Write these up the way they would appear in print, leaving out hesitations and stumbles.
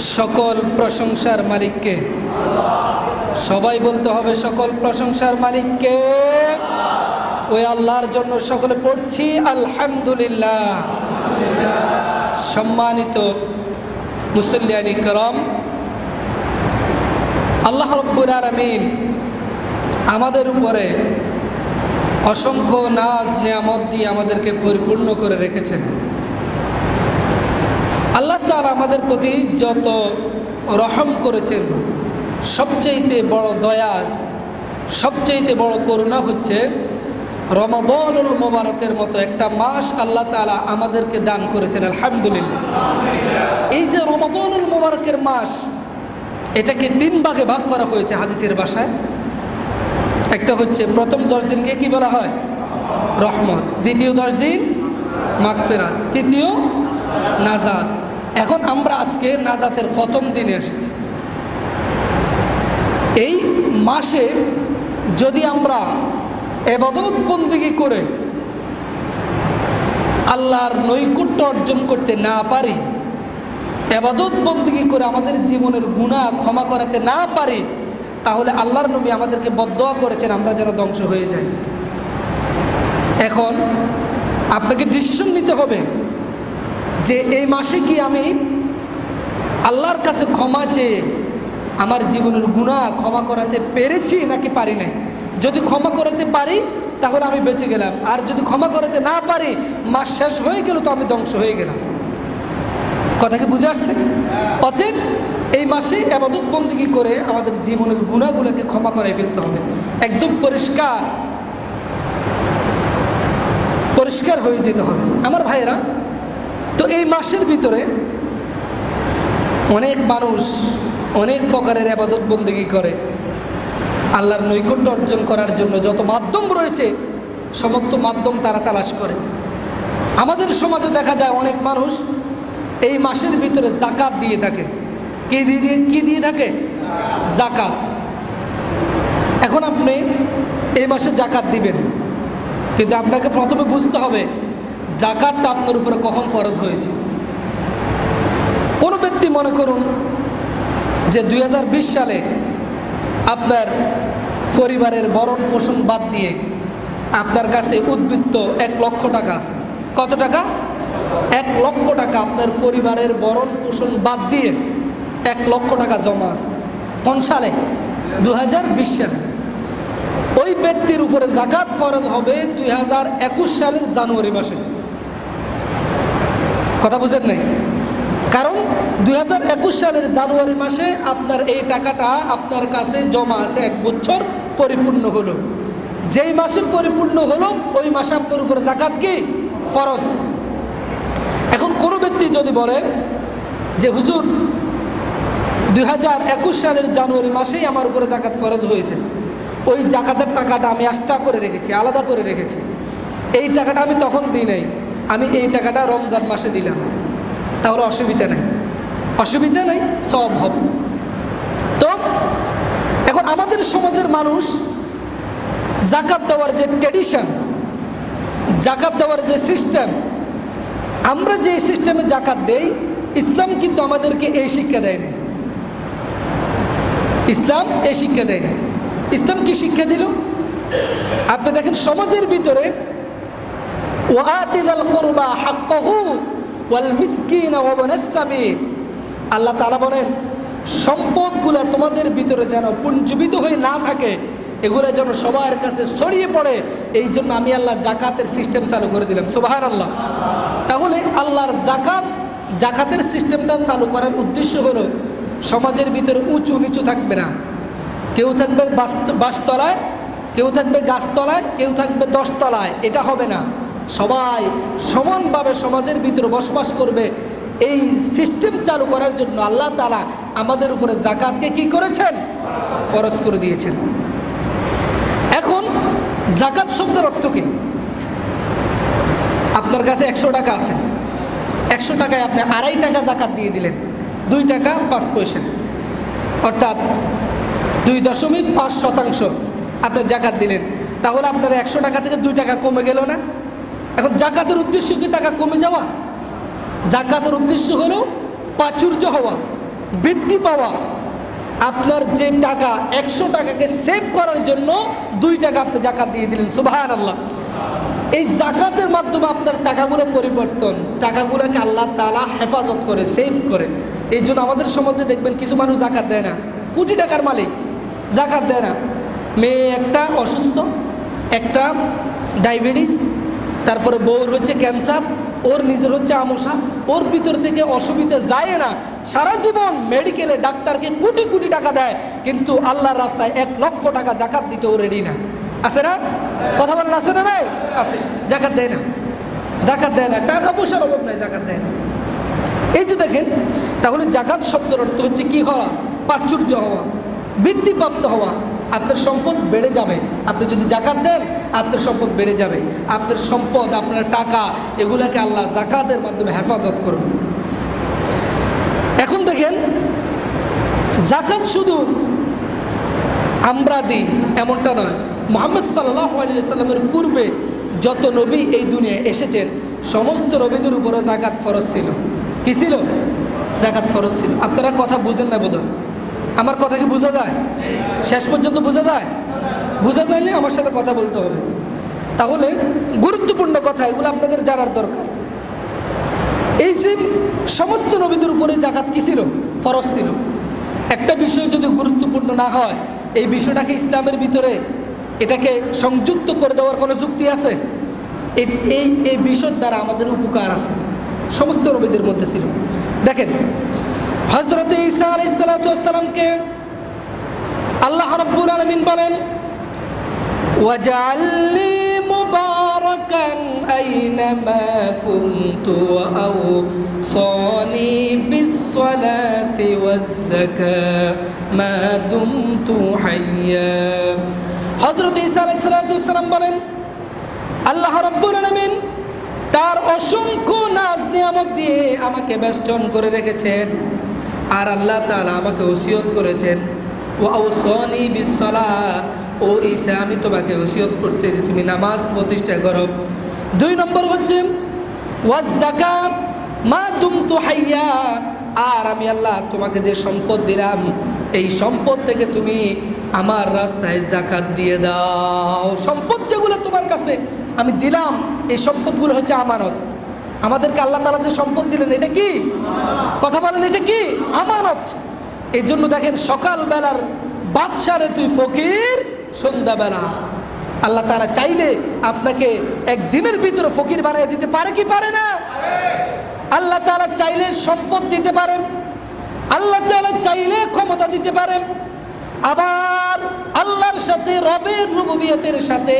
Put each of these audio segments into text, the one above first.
সকল প্রশংসার মালিককে। সবাই বলতে হবে সকল প্রশংসার মালিককে। ওই আল্লাহর জন্য সকলে পড়ছি আলহামদুলিল্লাহ। সম্মানিত মুসল্লিয়ান ইকরাম, আল্লাহ রাব্বুল আলামিন আমাদের উপরে অসংখ্য নাজ নেয়ামত দিয়ে আমাদেরকে পরিপূর্ণ করে রেখেছেন। আল্লাহ তাআলা আমাদের প্রতি যত রহম করেছেন, সবচেয়ে বড় দয়া, সবচেয়ে বড় করুণা হচ্ছে রমাদানুল মুবারকের মতো একটা মাস আল্লাহ তাআলা আমাদেরকে দান করেছেন। আলহামদুলিল্লাহ। এই যে রমাদানুল মুবারকের মাস, এটাকে 3 ভাগে ভাগ করা হয়েছে হাদিসের ভাষায়। একটা হচ্ছে প্রথম 10 দিনকে কি বলা হয়? রহমত। দ্বিতীয় 10 দিন মাগফিরাত, তৃতীয় নাজাত। এখন আমরা আজকে নাজাতের প্রথম দিনে এসেছি। এই মাসে যদি আমরা ইবাদত বন্দেগী করে আল্লাহর নৈকট্য অর্জন করতে না পারি, ইবাদত বন্দেগী করে আমাদের জীবনের গুনাহ ক্ষমা করাতে না পারি, তাহলে আল্লাহর নবী আমাদেরকে বদদোয়া করেছেন আমরা যেন ধ্বংস হয়ে যাই। এখন আপনাকে ডিসিশন নিতে হবে যে এই মাসে কি আমি আল্লাহর কাছে ক্ষমা চেয়ে আমার জীবনের গুনাহ ক্ষমা করাতে পেরেছি নাকি পারি নাই। যদি ক্ষমা করাতে পারি তাহলে আমি বেঁচে গেলাম, আর যদি ক্ষমা করাতে না পারি, মাস শেষ হয়ে গেল তো আমি ধ্বংস হয়ে গেলাম। কথা কি বুঝে আসছে? অতএব এই মাসে ইবাদত বন্দেগী করে আমাদের জীবনের গুনাহগুলোকে ক্ষমা করাই ফেলতে হবে, একদম পরিষ্কার হয়ে যেতে হবে আমার ভাইয়েরা। তো এই মাসের ভিতরে অনেক মানুষ অনেক প্রকারের ইবাদত বন্দেগী করে। আল্লাহর নৈকট্য অর্জন করার জন্য যত মাধ্যম রয়েছে সমস্ত মাধ্যম তারা তালাশ করে। আমাদের সমাজে দেখা যায় অনেক মানুষ এই মাসের ভিতরে যাকাত দিয়ে থাকে। কি দিয়ে থাকে? যাকাত। এখন আপনি এই মাসে যাকাত দিবেন, কিন্তু আপনাকে প্রথমে বুঝতে হবে যাকাতটা আপনার উপরে কখন ফরজ হয়েছে। কোনো ব্যক্তি মনে করুন যে 2020 সালে আপনার পরিবারের ভরণ পোষণ বাদ দিয়ে আপনার কাছে উদ্বৃত্ত 1 লক্ষ টাকা আছে। কত টাকা? 1 লক্ষ টাকা আপনার পরিবারের ভরণ পোষণ বাদ দিয়ে 1 লক্ষ টাকা জমা আছে। কোন সালে? 2020 সালে। ওই ব্যক্তির উপরে যাকাত ফরজ হবে 2021 সালের জানুয়ারি মাসে। কথা বুঝেন নাই? কারণ 2021 সালের জানুয়ারি মাসে আপনার এই টাকাটা আপনার কাছে জমা আছে, 1 বছর পরিপূর্ণ হলো। যেই মাসে পরিপূর্ণ হলো ওই মাসে আপনার উপরে যাকাত কি ফরজ। এখন কোনো ব্যক্তি যদি বলে যে হুজুর 2021 সালের জানুয়ারি মাসেই আমার উপরে যাকাত ফরজ হয়েছে, ওই যাকাতের টাকাটা আমি এক্সট্রা করে রেখেছি, আলাদা করে রেখেছি, এই টাকাটা আমি তখন দিই নাই, আমি এই টাকাটা রমজান মাসে দিলাম, তাহলে অসুবিধা নাই, সওয়াব হবে। তো এখন আমাদের সমাজের মানুষ যাকাত দেওয়ার যে ট্র্যাডিশন, যাকাত দেওয়ার যে সিস্টেম, আমরা যে সিস্টেমে যাকাত দেই, ইসলাম কিন্তু আমাদেরকে এই শিক্ষা দেয় না। ইসলাম এই শিক্ষা দেয় না। ইসলাম কি শিক্ষা দিল? আপনি দেখেন সমাজের ভিতরে ওয়াতিল কুরবা হাক্কাহু ওয়াল মিসকিন ওয়া ইবনাস সাবিল, আল্লাহ তাআলা বলেন সম্পদগুলো তোমাদের ভিতরে যেন পুঞ্জীবিত হয়ে না থাকে, এগুলো যেন সবার কাছে ছড়িয়ে পড়ে, এই জন্য আমি আল্লাহ যাকাতের সিস্টেম চালু করে দিলাম। সুবহানাল্লাহ। তাহলে আল্লাহর যাকাতের সিস্টেমটা চালু করার উদ্দেশ্য হলো সমাজের ভিতরে উঁচু নিচু থাকবে না। কেউ থাকবে বাসতলায়, কেউ থাকবে গাছতলায়, কেউ থাকবে 10 তলায়, এটা হবে না। সবাই সমানভাবে সমাজের ভিতরে বসবাস করবে। এই সিস্টেম চালু করার জন্য আল্লাহ তাআলা আমাদের উপরে যাকাতকে কি করেছেন? ফরজ করে দিয়েছেন। এখন যাকাত শব্দের অর্থ কি? আপনার কাছে 100 টাকা আছে, 100 টাকায় আপনি 2.5 টাকা যাকাত দিয়ে দিলেন, 2 টাকা 5 পয়সা, অর্থাৎ 2.5% আপনি যাকাত দিলেন। তাহলে আপনার 100 টাকা থেকে 2 টাকা কমে গেল না? এখন যাকাতের উদ্দেশ্য কি টাকা কমে যাওয়া? যাকাতের উদ্দেশ্য হলো প্রাচুর্য হওয়া, বৃদ্ধি পাওয়া। আপনার যে টাকা 100 টাকাকে সেভ করার জন্য 2 টাকা আপনি জাকাত দিয়ে দিলেন, সুবহানাল্লাহ। এই জাকাতের মাধ্যমে আপনার টাকাগুলো পরিবর্তন, টাকাগুলোকে আল্লাহ তাআলা হেফাজত করে, সেভ করে। এই জন্য আমাদের সমাজে দেখবেন কিছু মানুষ জাকাত দেয় না, কোটি টাকার মালিক জাকাত দেয় না। মেয়ে একটা অসুস্থ, একটা ডায়াবেটিস, তারপরে বউর হচ্ছে ক্যান্সার, ওর নিজের হচ্ছে আমশা, ওর ভিতর থেকে অসুবিধা যায় না, সারা জীবন মেডিকেলে ডাক্তারকে কোটি কোটি টাকা দেয়, কিন্তু আল্লাহর রাস্তায় 1 লক্ষ টাকা জাকাত দিতে ও রেডি না। আছে না? কথা বলেন, আছে না? নাই? আছে। জাকাত দেয় না, জাকাত দেয় না, টাকা পয়সার অভাব নাই, জাকাত দেয় না। এই যে দেখেন, তাহলে জাকাত শব্দের অর্থ হচ্ছে কি হওয়া? প্রাচুর্য হওয়া, বৃদ্ধিপ্রাপ্ত হওয়া। আপনার সম্পদ বেড়ে যাবে, আপনি যদি জাকাত দেন আপনার সম্পদ বেড়ে যাবে। আপনার সম্পদ, আপনার টাকা, এগুলাকে আল্লাহ জাকাতের মাধ্যমে হেফাজত করবে। এখন দেখেন, জাকাত শুধু আমরা দিই এমনটা নয়। মুহাম্মদ সাল্লাল্লাহু আলাইহি ওয়াসাল্লামের পূর্বে যত নবী এই দুনিয়ায় এসেছেন, সমস্ত নবীদের উপরও জাকাত ফরজ ছিল। কি ছিল? জাকাত ফরজ ছিল। আপনারা কথা বুঝেন না বোধহয়। আমার কথা কি বোঝা যায়? শেষ পর্যন্ত বোঝা যায়? বোঝা যায়নি, আমার সাথে কথা বলতে হবে। তাহলে গুরুত্বপূর্ণ কথা, এগুলো আপনাদের জানার দরকার। এই যে সমস্ত নবীদের উপরে জাকাত কি ছিল? ফরজ ছিল। একটা বিষয় যদি গুরুত্বপূর্ণ না হয়, এই বিষয়টাকে ইসলামের ভিতরে এটাকে সংযুক্ত করে দেওয়ার কোনো যুক্তি আছে? এই বিষয়ের দ্বারা আমাদের উপকার আছে, সমস্ত নবীদের মধ্যে ছিল। দেখেন, হযরত ঈসা আলাইহিস সালাতু ওয়াস সালামকে আল্লাহ রাব্বুল আলামিন বলেন, ওয়াজআলনি মুবারাকান আইনামা কুনতু ওয়া আওসানি বিস-সালাতি ওয়াজ-যাকাতি মা দুমতু হাইয়া। হযরত ঈসা আলাইহিস সালাতু ওয়াস সালাম বলেন, আল্লাহ রাব্বুল আলামিন তার অসংখ্য নাজ নিয়ামত দিয়ে আমাকে বেষ্টন করে রেখেছেন। আর আল্লাহ তাআলা আমাকে ওসিয়ত করেছেন, ওয়া আওসানি বিস-সালাত, ও ঈসা আমি তোমাকে ওসিয়ত করতেছি তুমি নামাজ প্রতিষ্ঠা করো। 2 নম্বর হচ্ছে ওয়াজ-যাকাত মা দুমতু হাইয়া, আর আমি আল্লাহ তোমাকে যে সম্পদ দিলাম, এই সম্পদ থেকে তুমি আমার রাস্তায় জাকাত দিয়ে দাও। সম্পদ যেগুলো তোমার কাছে আমি দিলাম, এই সম্পদগুলো হচ্ছে আমানত। আমাদেরকে আল্লাহ তাআলা যে সম্পদ দিলেন, এটা কি? কথা বলেন, এটা কি? আমানত। এই জন্য দেখেন, সকালবেলার বাদশারে তুই ফকির, সন্ধ্যাবেলা আল্লাহ তাআলা চাইলে আপনাকে একদিনের ভিতরে ফকির বানিয়ে দিতে পারে কি পারে না? আল্লাহ তাআলা চাইলে সম্পদ দিতে পারেন, আল্লাহ তাআলা চাইলে ক্ষমতা দিতে পারেন। আবার আল্লাহর সাথে, রবের রুবুবিয়তের সাথে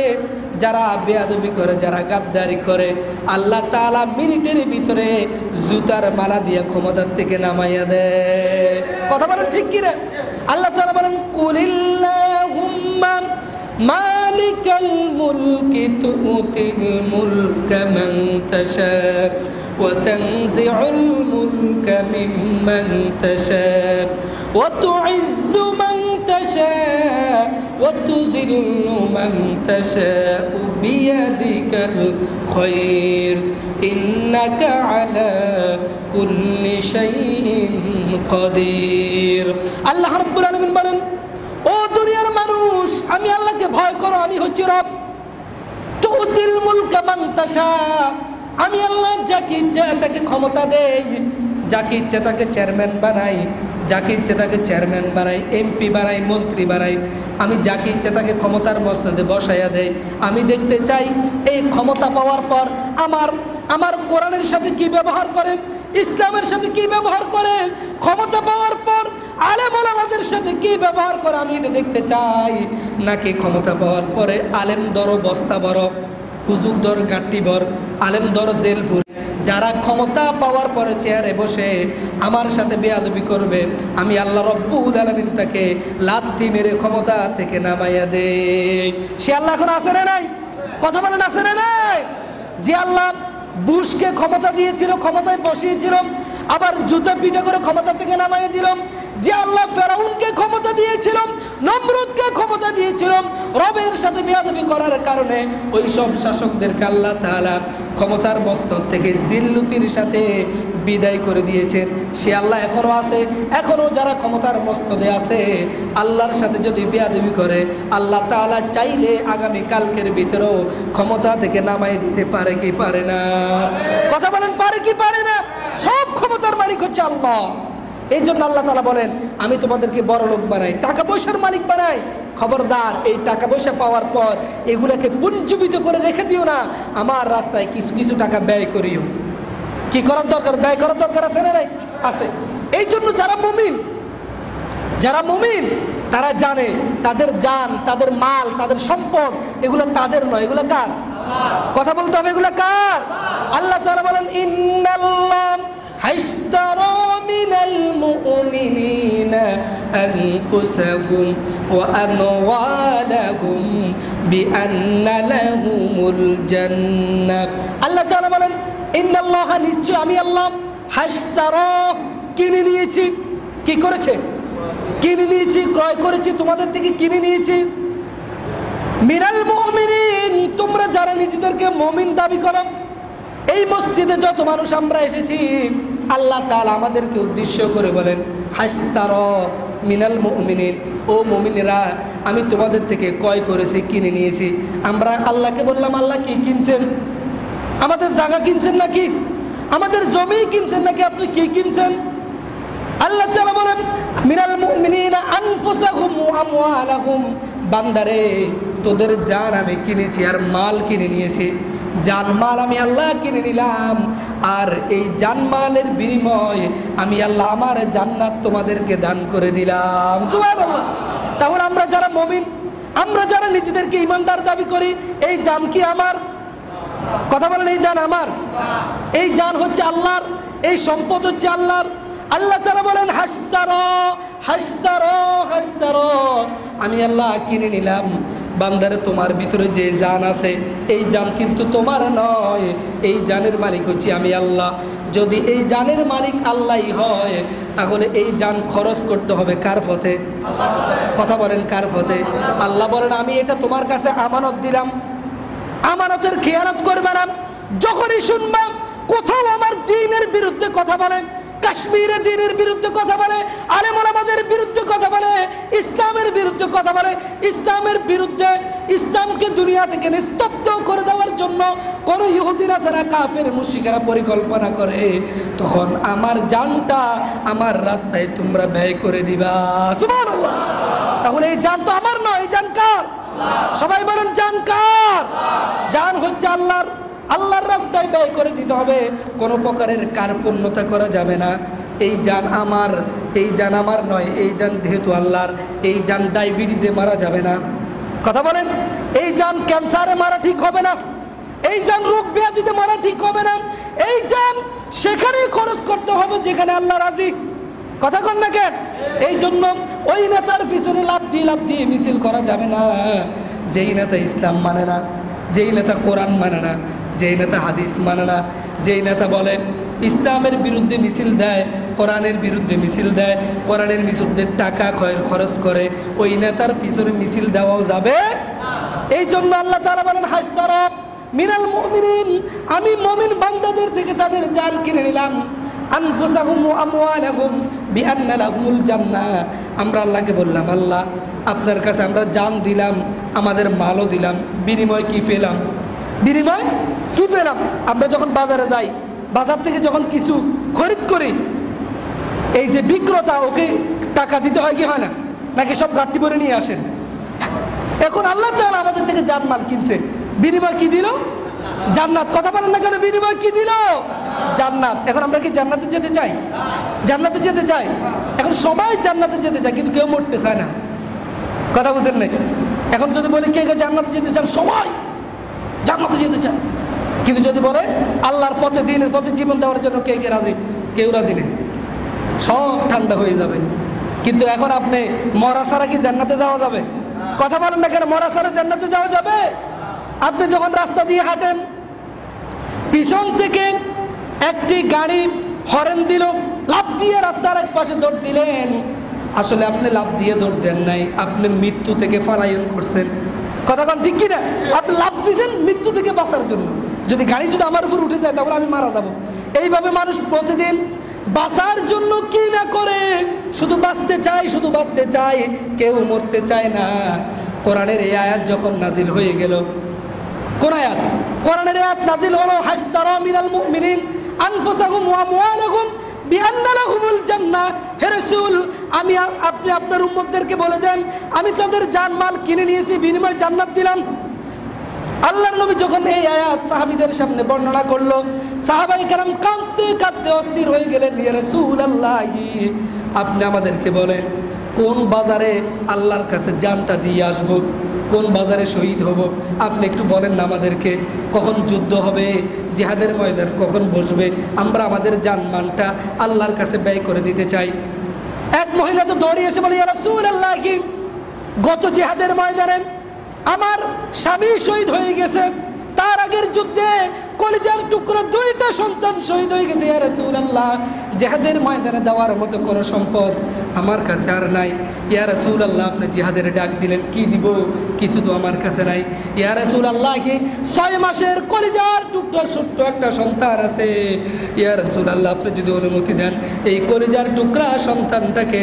যারা বেয়াদবি করে, যারা গাদ্দারি করে, আল্লাহ তাআলা মিনিটের ভিতরে জুতার মালা দিয়ে ক্ষমতার থেকে নামাইয়া দেয়। কথা বলেন ঠিক কি রে? আল্লাহ তাআলা বলেন, কুলিল্লাহুম্মা মালিকাল মুলকি তুতিল মুলকা মান তাশা ওয়া তানজিউল মুলকা মিম্মান তাশা ওয়া তুইজ্জু মান তাশা ওয়া তুযিল্লু মান তাশা বিয়াদিকাল খায়র ইন্নাকা আলা কুল্লি শাইইন কাদির। আল্লাহ রাব্বুল আলামিন বলেন, ও দুনিয়ার মানুষ, আমি আল্লাহকে ভয় করো, আমি হচ্ছি রব। তুতিল মুলকা মান তাশা, আমি আল্লাহ যাকে ইচ্ছা তাকে ক্ষমতা দেই, যাকে ইচ্ছা তাকে চেয়ারম্যান বানাই, যাকে ইচ্ছা তাকে চেয়ারম্যান বানাই, এমপি বানাই, মন্ত্রী বানাই। আমি যাকে ইচ্ছা তাকে ক্ষমতার মসনদে বসাইয়া দেই। আমি দেখতে চাই এই ক্ষমতা পাওয়ার পর আমার কোরআনের সাথে কি ব্যবহার করেন, ইসলামের সাথে কি ব্যবহার করে, ক্ষমতা পাওয়ার পর আলেম ওলামাদের সাথে কি ব্যবহার করে, আমি এটা দেখতে চাই। নাকি ক্ষমতা পাওয়ার পরে আলেম দর বস্তা বড়, হুজুর দর গাঁটি ভর, আলেম দর জেল ফুল। যারা ক্ষমতা পাওয়ার পরে চেয়ারে বসে আমার সাথে বেয়াদবি করবে, আমি আল্লাহ রব্বুল আলামিন তাকে লাথি মেরে ক্ষমতা থেকে নামাইয়া দেই। সে আল্লাহ এখন আছে না নাই? কথা বলেন, আছে না নাই? যে আল্লাহ বুশকে ক্ষমতা দিয়েছিল, ক্ষমতায় বসিয়েছিল, আবার জুতা পিটা করে ক্ষমতা থেকে নামাইয়া দিল। যে আল্লাহ ফেরাউনকে ক্ষমতা দিয়েছিল, নমরুদকে ক্ষমতা দিয়েছিল, রবের সাথে বেয়াদবি করার কারণে ওই সব শাসকদেরকে আল্লাহ তাআলা ক্ষমতার মস্তক থেকে জিল্লুতির সাথে বিদায় করে দিয়েছেন। সে আল্লাহ এখনো আছে। এখনো যারা ক্ষমতার মস্তদে আছে আল্লাহর সাথে যদি বেয়াদবি করে, আল্লাহ তাআলা চাইলে আগামী কালকের ভিতরেও ক্ষমতা থেকে নামাই দিতে পারে কি পারে না? কথা বলেন, পারে কি পারে না? সব ক্ষমতার মালিক হচ্ছে আল্লাহ। এই জন্য আল্লাহ তাআলা বলেন, আমি তোমাদেরকে বড় লোক বানাই, টাকা পয়সার মালিক বানাই। খবরদার, এই টাকা পয়সা পাওয়ার পর এগুলাকে পুঞ্জীবিত করে রেখে দিও না, আমার রাস্তায় কিছু কিছু টাকা ব্যয় করিও। কি করার দরকার? ব্যয় করার দরকার আছে না নাই? আছে। এই জন্য যারা মুমিন তারা জানে তাদের জান, তাদের মাল, তাদের সম্পদ এগুলো তাদের নয়, এগুলো কার? কথা বলতে হবে, এগুলো কার? আল্লাহ তাআলা বলেন, ইন্নাল্লাহ হাশতারা মিনাল মুমিনিনা আনফুসাহুম ওয়া আমওয়ালাহুম বিআন্না লাহুমুল জান্নাহ। আল্লাহ তাআলা বলেন, ইন্নাল্লাহ, নিশ্চয় আমি আল্লাহ, হাশতারা, কিনে নিয়েছি। কি করেছে? কিনে নিয়েছি, ক্রয় করেছি, তোমাদের থেকে কিনে নিয়েছি। মিনাল মুমিনিন, তোমরা যারা নিজেদেরকে মুমিন দাবি করো। এই মসজিদে যত মানুষ আমরা এসেছি, আল্লাহ তাআলা আমাদেরকে উদ্দেশ্য করে বলেন, হাশতারা মিনাল মুমিনিন, ও মুমিনেরা, আমি তোমাদের থেকে ক্রয় করেছি, কিনে নিয়েছি। আমরা আল্লাহকে বললাম, আল্লাহ কি কিনছেন? আমাদের জায়গা কিনছেন নাকি? আমাদের জমি কিনছেন নাকি? আপনি কি কিনছেন? আল্লাহ তাআলা বলেন, মিনাল মুমিনিনা আনফুসাহুম ওয়া আমওয়ালাহুম, বান্দারে তোদের জান আমি কিনেছি আর মাল কিনে নিয়েছি। জান মাল আমি আল্লাহ কিনে নিলাম, আর এই জানমালের বিনিময়ে আমি আল্লাহ আমার জান্নাত তোমাদেরকে দান করে দিলাম। সুবহানাল্লাহ। তাহলে আমরা যারা মুমিন, আমরা যারা নিজেদেরকে ঈমানদার দাবি করি, এই জান কি আমার? কথা বলেন, এই জান আমার? এই জান হচ্ছে আল্লাহর, এই সম্পদ হচ্ছে আল্লাহর। আল্লাহ তাআলা বলেন, হাশতারা হাশতারা হাশতারা, আমি আল্লাহ কিনে নিলাম। বান্দারে তোমার ভিতরে যে জান আছে এই জান কিন্তু তোমার নয়, এই জানের মালিক হচ্ছে আমি আল্লাহ। যদি এই জানের মালিক আল্লাহই হয়, তাহলে এই জান খরচ করতে হবে কার পথে? কথা বলেন, কার পথে? আল্লাহ বলেন, আমি এটা তোমার কাছে আমানত দিলাম, আমানতের খেয়ানত করবে না। যখনই শুনবা কোথাও আমার দ্বীনের বিরুদ্ধে কথা বলে, কাশ্মীরের দ্বীনের বিরুদ্ধে কথা বলে, আলেম ওলামাদের বিরুদ্ধে কথা বলে, ইসলামের বিরুদ্ধে কথা বলে, ইসলামের বিরুদ্ধে, ইসলামকে দুনিয়া থেকে নিস্তব্ধ করে দেওয়ার জন্য কোন ইহুদি নাসারা কাফের মুশরিকরা পরিকল্পনা করে, তখন আমার জানটা আমার রাস্তায় তোমরা ব্যয় করে দিবা। সুবহানাল্লাহ। তাহলে এই জান তো আমার নয়, এই জান কার? সবাই বলেন, জান কার? জান হচ্ছে আল্লাহর। আল্লাহর রাস্তায় ব্যয় করে দিতে হবে, কোনো প্রকারের কার্পণ্যতা করা যাবে না। এই জান আমার, এই জান আমার নয়, এই জান যেহেতু আল্লাহর, এই জান ডায়াবেটিসে মারা যাবে না। কথা বলেন, এই জান ক্যান্সারে মারা ঠিক হবে না, এই জান রোগ ব্যাধিতে মারা ঠিক হবে না। এই জান সেখানেই খরচ করতে হবে যেখানে আল্লাহ রাজি। কথা কন না কেন? এই জন্য ওই নেতার পিছনে লাফ দিয়ে মিছিল করা যাবে না। যেই নেতা ইসলাম মানে না, যেই নেতা কোরআন মানে না, যেই নেতা হাদিস মানে না, যেই নেতা বলে ইসলামের বিরুদ্ধে মিছিল দেয়, কোরআনের বিরুদ্ধে মিছিল দেয়, কোরআনের বিরুদ্ধে টাকা খরচ করে, ওই নেতার পিছনে মিছিল দেওয়াও যাবে। এই জন্য আল্লাহ তাআলা বলেন, হাশতারা মিনাল মুমিনিন, আমি মুমিন বান্দাদের থেকে তাদের জান কিনে নিলাম। আনফুসাহুম ওয়া আমওয়ালাহুম বিআন্না লাহুমুল জান্নাহ। আমরা আল্লাহকে বললাম, আল্লাহ আপনার কাছে আমরা জান দিলাম, আমাদের মালও দিলাম, বিনিময় কি পেলাম? বিনিময় কি পেলাম? আমরা যখন বাজারে যাই, বাজার থেকে যখন কিছু খরিদ করি, এই যে বিক্রেতা, ওকে টাকা দিতে হয় কি হয় না? নাকি সব গাড়ি ভরে নিয়ে আসেন? এখন আল্লাহ তাআলা আমাদের থেকে জানমাল কিনছে, বিনিময় কি দিল? জান্নাত। কথা বলেন না কেন? বিনিময় কি দিল? জান্নাত। এখন আমরা কি জান্নাতে যেতে চাই? জান্নাতে যেতে চাই। এখন সবাই জান্নাতে যেতে চায়, কিন্তু কেউ মরতে চায় না। কথা বুঝেন নাই? এখন যদি বলি কে কে জান্নাতে যেতে চান, সবাই জান্নাতে যেতে চান। কিন্তু যদি বলে আল্লাহর পথে, দ্বীনের পথে জীবন দেওয়ার জন্য কে কে রাজি? কেউ রাজি নেই, সব ঠান্ডা হয়ে যাবে। কিন্তু এখন আপনি মরা ছাড়া কি জান্নাতে যাওয়া যাবে? কথা বলেন না কেন? মরা ছাড়া জান্নাতে যাওয়া যাবে? আপনি যখন রাস্তা দিয়ে হাঁটেন, পিছন থেকে একটি গাড়ি হরেন দিল, লাফ দিয়ে রাস্তার এক পাশে দৌড় দিলেন, আসলে আপনি লাভ দিয়ে দৌড় দেন নাই, আপনি মৃত্যু থেকে পলায়ন করছেন। কথা কন ঠিক কিনা? আপনি লাভ দিয়েছেন মৃত্যু থেকে বাঁচার জন্য। যদি গাড়ি যদি আমার উপর উঠে যায় তাহলে আমি মারা যাব। এইভাবে মানুষ প্রতিদিন বাঁচার জন্য কি না করে, শুধু বাঁচতে চায়, শুধু বাঁচতে চায়, কেউ মরতে চায় না। কোরআনের এই আয়াত যখন নাজিল হয়ে গেল, কোন আয়াত? কোরআনের আয়াত নাজিল হলো হাসতারা মিনাল মুমিনিন আনফুসাহুম ওয়া আমওয়ালাহুম বিআন্না লাহুমুল জান্নাহ। হে রাসূল, আপনি আপনার উম্মতদেরকে বলে দেন, আমি তাদের জানমাল কিনে নিয়েছি, বিনিময়ে জান্নাত দিলাম। আল্লাহর নবী যখন এই আয়াত সাহাবীদের সামনে বর্ণনা করলো, সাহাবায়ে কেরাম কাঁদতে কাঁদতে অস্থির হয়ে গেলেন। ইয়া রাসূলুল্লাহ, আপনি আমাদেরকে বলেন কোন বাজারে আল্লাহর কাছে জানটা দিয়ে আসবো, কোন বাজারে শহীদ হব, আপনি একটু বলেন না আমাদেরকে। কখন যুদ্ধ হবে, জিহাদের ময়দান কখন বসবে, আমরা আমাদের জানমানটা আল্লাহর কাছে ব্যয় করে দিতে চাই। এক মহিলা তো দৌড়ে এসে বলে, ইয়া রাসূলুল্লাহ, গত জিহাদের ময়দানে আমার স্বামী শহীদ হয়ে গেছে, তার আগের যুদ্ধে কলিজার টুকরা 2টা সন্তান শহীদ হয়ে গেছে। ইয়া রাসূলুল্লাহ, জিহাদের ময়দানে দেওয়ার মতো কোনো সম্পদ আমার কাছে আর নাই। ইয়া রাসূলুল্লাহ, আপনি জিহাদের ডাক দিলেন, কি দিব? কিছু তো আমার কাছে নাই। ইয়া রাসূলুল্লাহ, 6 মাসের কলিজার টুকরা ছোট্ট একটা সন্তান আছে। ইয়া রাসূলুল্লাহ, আপনি যদি অনুমতি দেন, এই কলিজার টুকরা সন্তানটাকে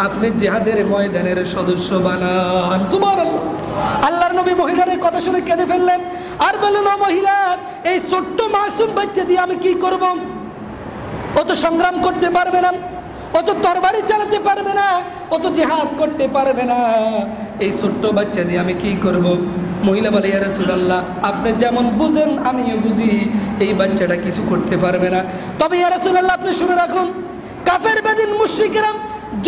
আপনি জিহাদের ময়দানের সদস্য বানান। সুবহানাল্লাহ। আল্লাহর নবী মহিলার এই কথা শুনে কেঁদে ফেললেন আর বললেন, ও মহিলা, এই ছোট্ট মাসুম বাচ্চা দিয়ে আমি কি করব? ও তো সংগ্রাম করতে পারবে না, ও তো তরবারি চালাতে পারবে না, ও তো জিহাদ করতে পারবে না, এই ছোট্ট বাচ্চা দিয়ে আমি কি করব? মহিলা বলে, ইয়া রাসূলুল্লাহ, আপনি যেমন বুঝেন আমিও বুঝি, এই বাচ্চাটা কিছু করতে পারবে না। তবে ইয়া রাসূলুল্লাহ, আপনি শুনে রাখুন, কাফের বেদিন মুশরিকরা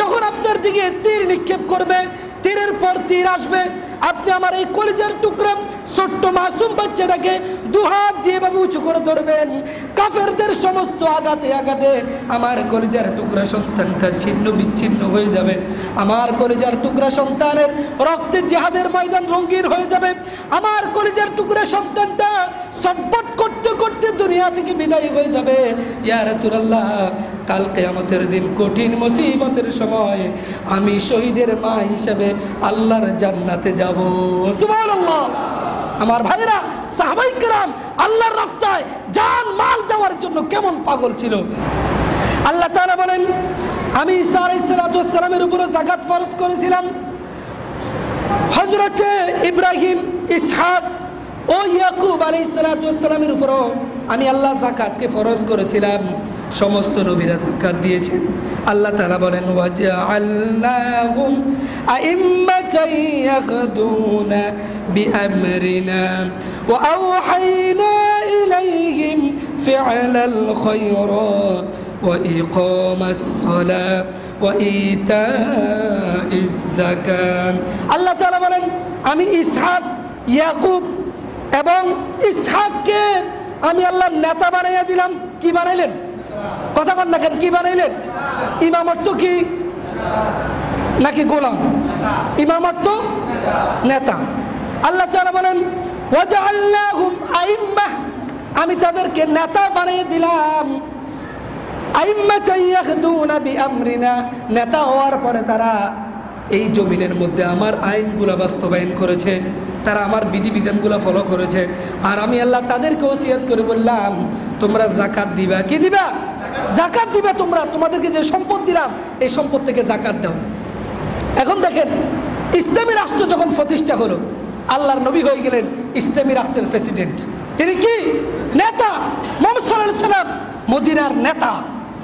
যখন আপনার দিকে তীর নিক্ষেপ করবে, তীরের পর তীর আসবে, আপনি আমার এই কলিজার টুকরা ছোট্ট মাসুম বাচ্চাটাকে 2 হাত দিয়ে ভাবে উঁচু করে ধরবেন। কাফেরদের সমস্ত আঘাতে আঘাতে আমার কলিজার টুকরা সন্তানটা ছিন্ন বিচ্ছিন্ন হয়ে যাবে। আমার কলিজার টুকরা সন্তানের রক্তে জিহাদের ময়দান রঙিন হয়ে যাবে। আমার কলিজার টুকরা সন্তানটা ছটফট করতে করতে দুনিয়া থেকে বিদায় হয়ে যাবে। ইয়া রাসূলুল্লাহ, কাল কিয়ামতের দিন কঠিন মুসিবতের সময় আমি শহীদের মা হিসেবে আল্লাহর জান্নাতে যাব। সুবহানাল্লাহ। আমার ভাইরা, সাহাবায়ে কেরাম আল্লাহর রাস্তায় জান মাল দেওয়ার জন্য কেমন পাগল ছিল। আল্লাহ তাআলা বলেন, আমি ঈসা আলাইহিস সালাতু ওয়াস সালামের উপরে যাকাত ফরজ করেছিলাম। হযরত ইব্রাহিম, ইসহাক ও ইয়াকুব আলাইহিস সালাতু ওয়াস সালামের উপরও আমি আল্লাহ যাকাতকে ফরজ করেছিলাম। সমস্ত নবীরা যাকাত দিয়েছেন। আল্লাহ তাআলা বলেন, ওয়াজআলনাহুম আইম্মাতান ইয়াহদুনা বিআমরিনা ওয়া আওহাইনা ইলাইহিম ফি'লাল খায়রাত ওয়া ইকামাস সালাত ওয়া ইতাইজ যাকাত। আল্লাহ তাআলা বলেন, আমি ইসহাক, ইয়াকুব এবং ইসহাককে আমি আল্লাহর নেতা বানাইয়া দিলাম। কি বানাইলেন? কথা কন না কেন? কি বানাইলেন? ইমামত কি নাকি গোলাম? ইমামত নেতা। আল্লাহ তাআলা বলেন, ওয়াজআলনাহুম আইম্মাহ, আমি তাদেরকে নেতা বানিয়ে দিলাম। আইম্মাতান ইয়াহদুনা বিআমরিনা, নেতা হওয়ার পরে তারা এই জমিনের মধ্যে আমার আইনগুলো বাস্তবায়ন করেছে, তারা আমার বিধিবিধানগুলো ফলো করেছে। আর আমি আল্লাহ তাদেরকে ওসিয়ত করে বললাম, তোমরা যাকাত দিবা। কি দিবা? যাকাত দিবা। তোমরা, তোমাদেরকে যে সম্পদ দিলাম এই সম্পদ থেকে যাকাত দাও। এখন দেখেন, ইসলামী রাষ্ট্র যখন প্রতিষ্ঠা হলো, আল্লাহর নবী হয়ে গেলেন ইসলামী রাষ্ট্রের প্রেসিডেন্ট। তিনি কি? নেতা। মুহাম্মদ সাল্লাল্লাহু আলাইহি ওয়াসাল্লাম মদিনার নেতা,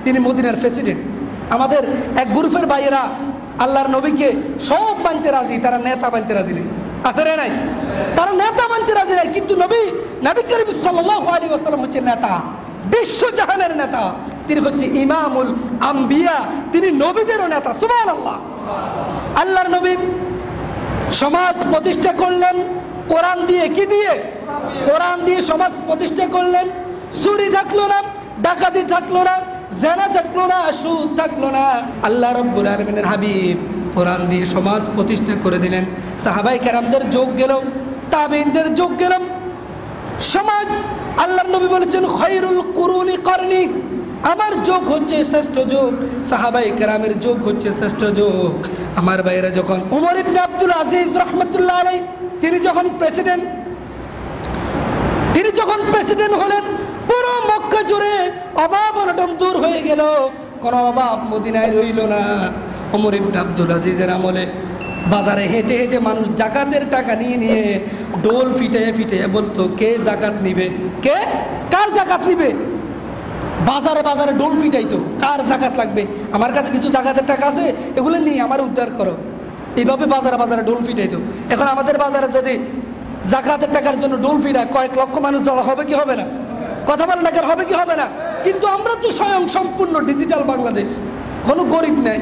তিনি মদিনার প্রেসিডেন্ট। আমাদের এক গ্রুপের ভাইয়েরা আল্লাহর নবীকে সব মানতে রাজি, তারা নেতা মানতে রাজি নেই। আছে রে নাই? তারা নেতা মানতে রাজি নাই, কিন্তু নবী করিম সাল্লাল্লাহু আলাইহি ওয়াসাল্লাম হচ্ছে নেতা, বিশ্বজাহানের নেতা। তিনি হচ্ছে ইমামুল আম্বিয়া, তিনি নবীদেরও নেতা। সুবহানাল্লাহ। আল্লাহর নবী সমাজ প্রতিষ্ঠা করলেন কোরআন দিয়ে। কি দিয়ে? কোরআন দিয়ে সমাজ প্রতিষ্ঠা করলেন। চুরি থাকলো না, ডাকাতি থাকলো না, জেনা থাকলো না, সুদ থাকলো না। আল্লাহ রাব্বুল আলামিনের হাবিব কোরআন দিয়ে সমাজ প্রতিষ্ঠা করে দিলেন। সাহাবায়ে কেরামদের যোগ গেল, তাবেঈনদের যোগ গেল। সমাজ, আল্লাহর নবী বলেছেন, খায়রুল কুরুনি করনি, আমার যুগ হচ্ছে শ্রেষ্ঠ যুগ, সাহাবায়ে কেরামের যুগ হচ্ছে শ্রেষ্ঠ যুগ। আমার ভাইয়েরা, যখন ওমর ইবনে আব্দুল আজিজ রাহমাতুল্লাহ আলাইহি তিনি যখন প্রেসিডেন্ট হলেন, পুরো মক্কা জুড়ে অভাব অনটন দূর হয়ে গেল, কোনো অভাব মদিনায় রইল না। ওমর ইবনে আব্দুল আজিজের আমলে বাজারে হেঁটে হেঁটে মানুষ জাকাতের টাকা নিয়ে নিয়ে ডোল ফিটাইয়া বলতো, কে জাকাত নিবে, কে কার জাকাত নিবে। বাজারে বাজারে ডোল ফিটাইতো, কার জাকাত লাগবে, আমার কাছে কিছু জাকাতের টাকা আছে, এগুলো নিয়ে আমার উদ্ধার করো। এইভাবে বাজারে বাজারে ডোল ফিটাইতো। এখন আমাদের বাজারে যদি জাকাতের টাকার জন্য ডোল ফিটায়, কয়েক লক্ষ মানুষ জড়ো হবে কি হবে না? কথা বলেন না, হবে কি হবে না? কিন্তু আমরা তো স্বয়ং সম্পূর্ণ ডিজিটাল বাংলাদেশ, কোনো গরিব নাই,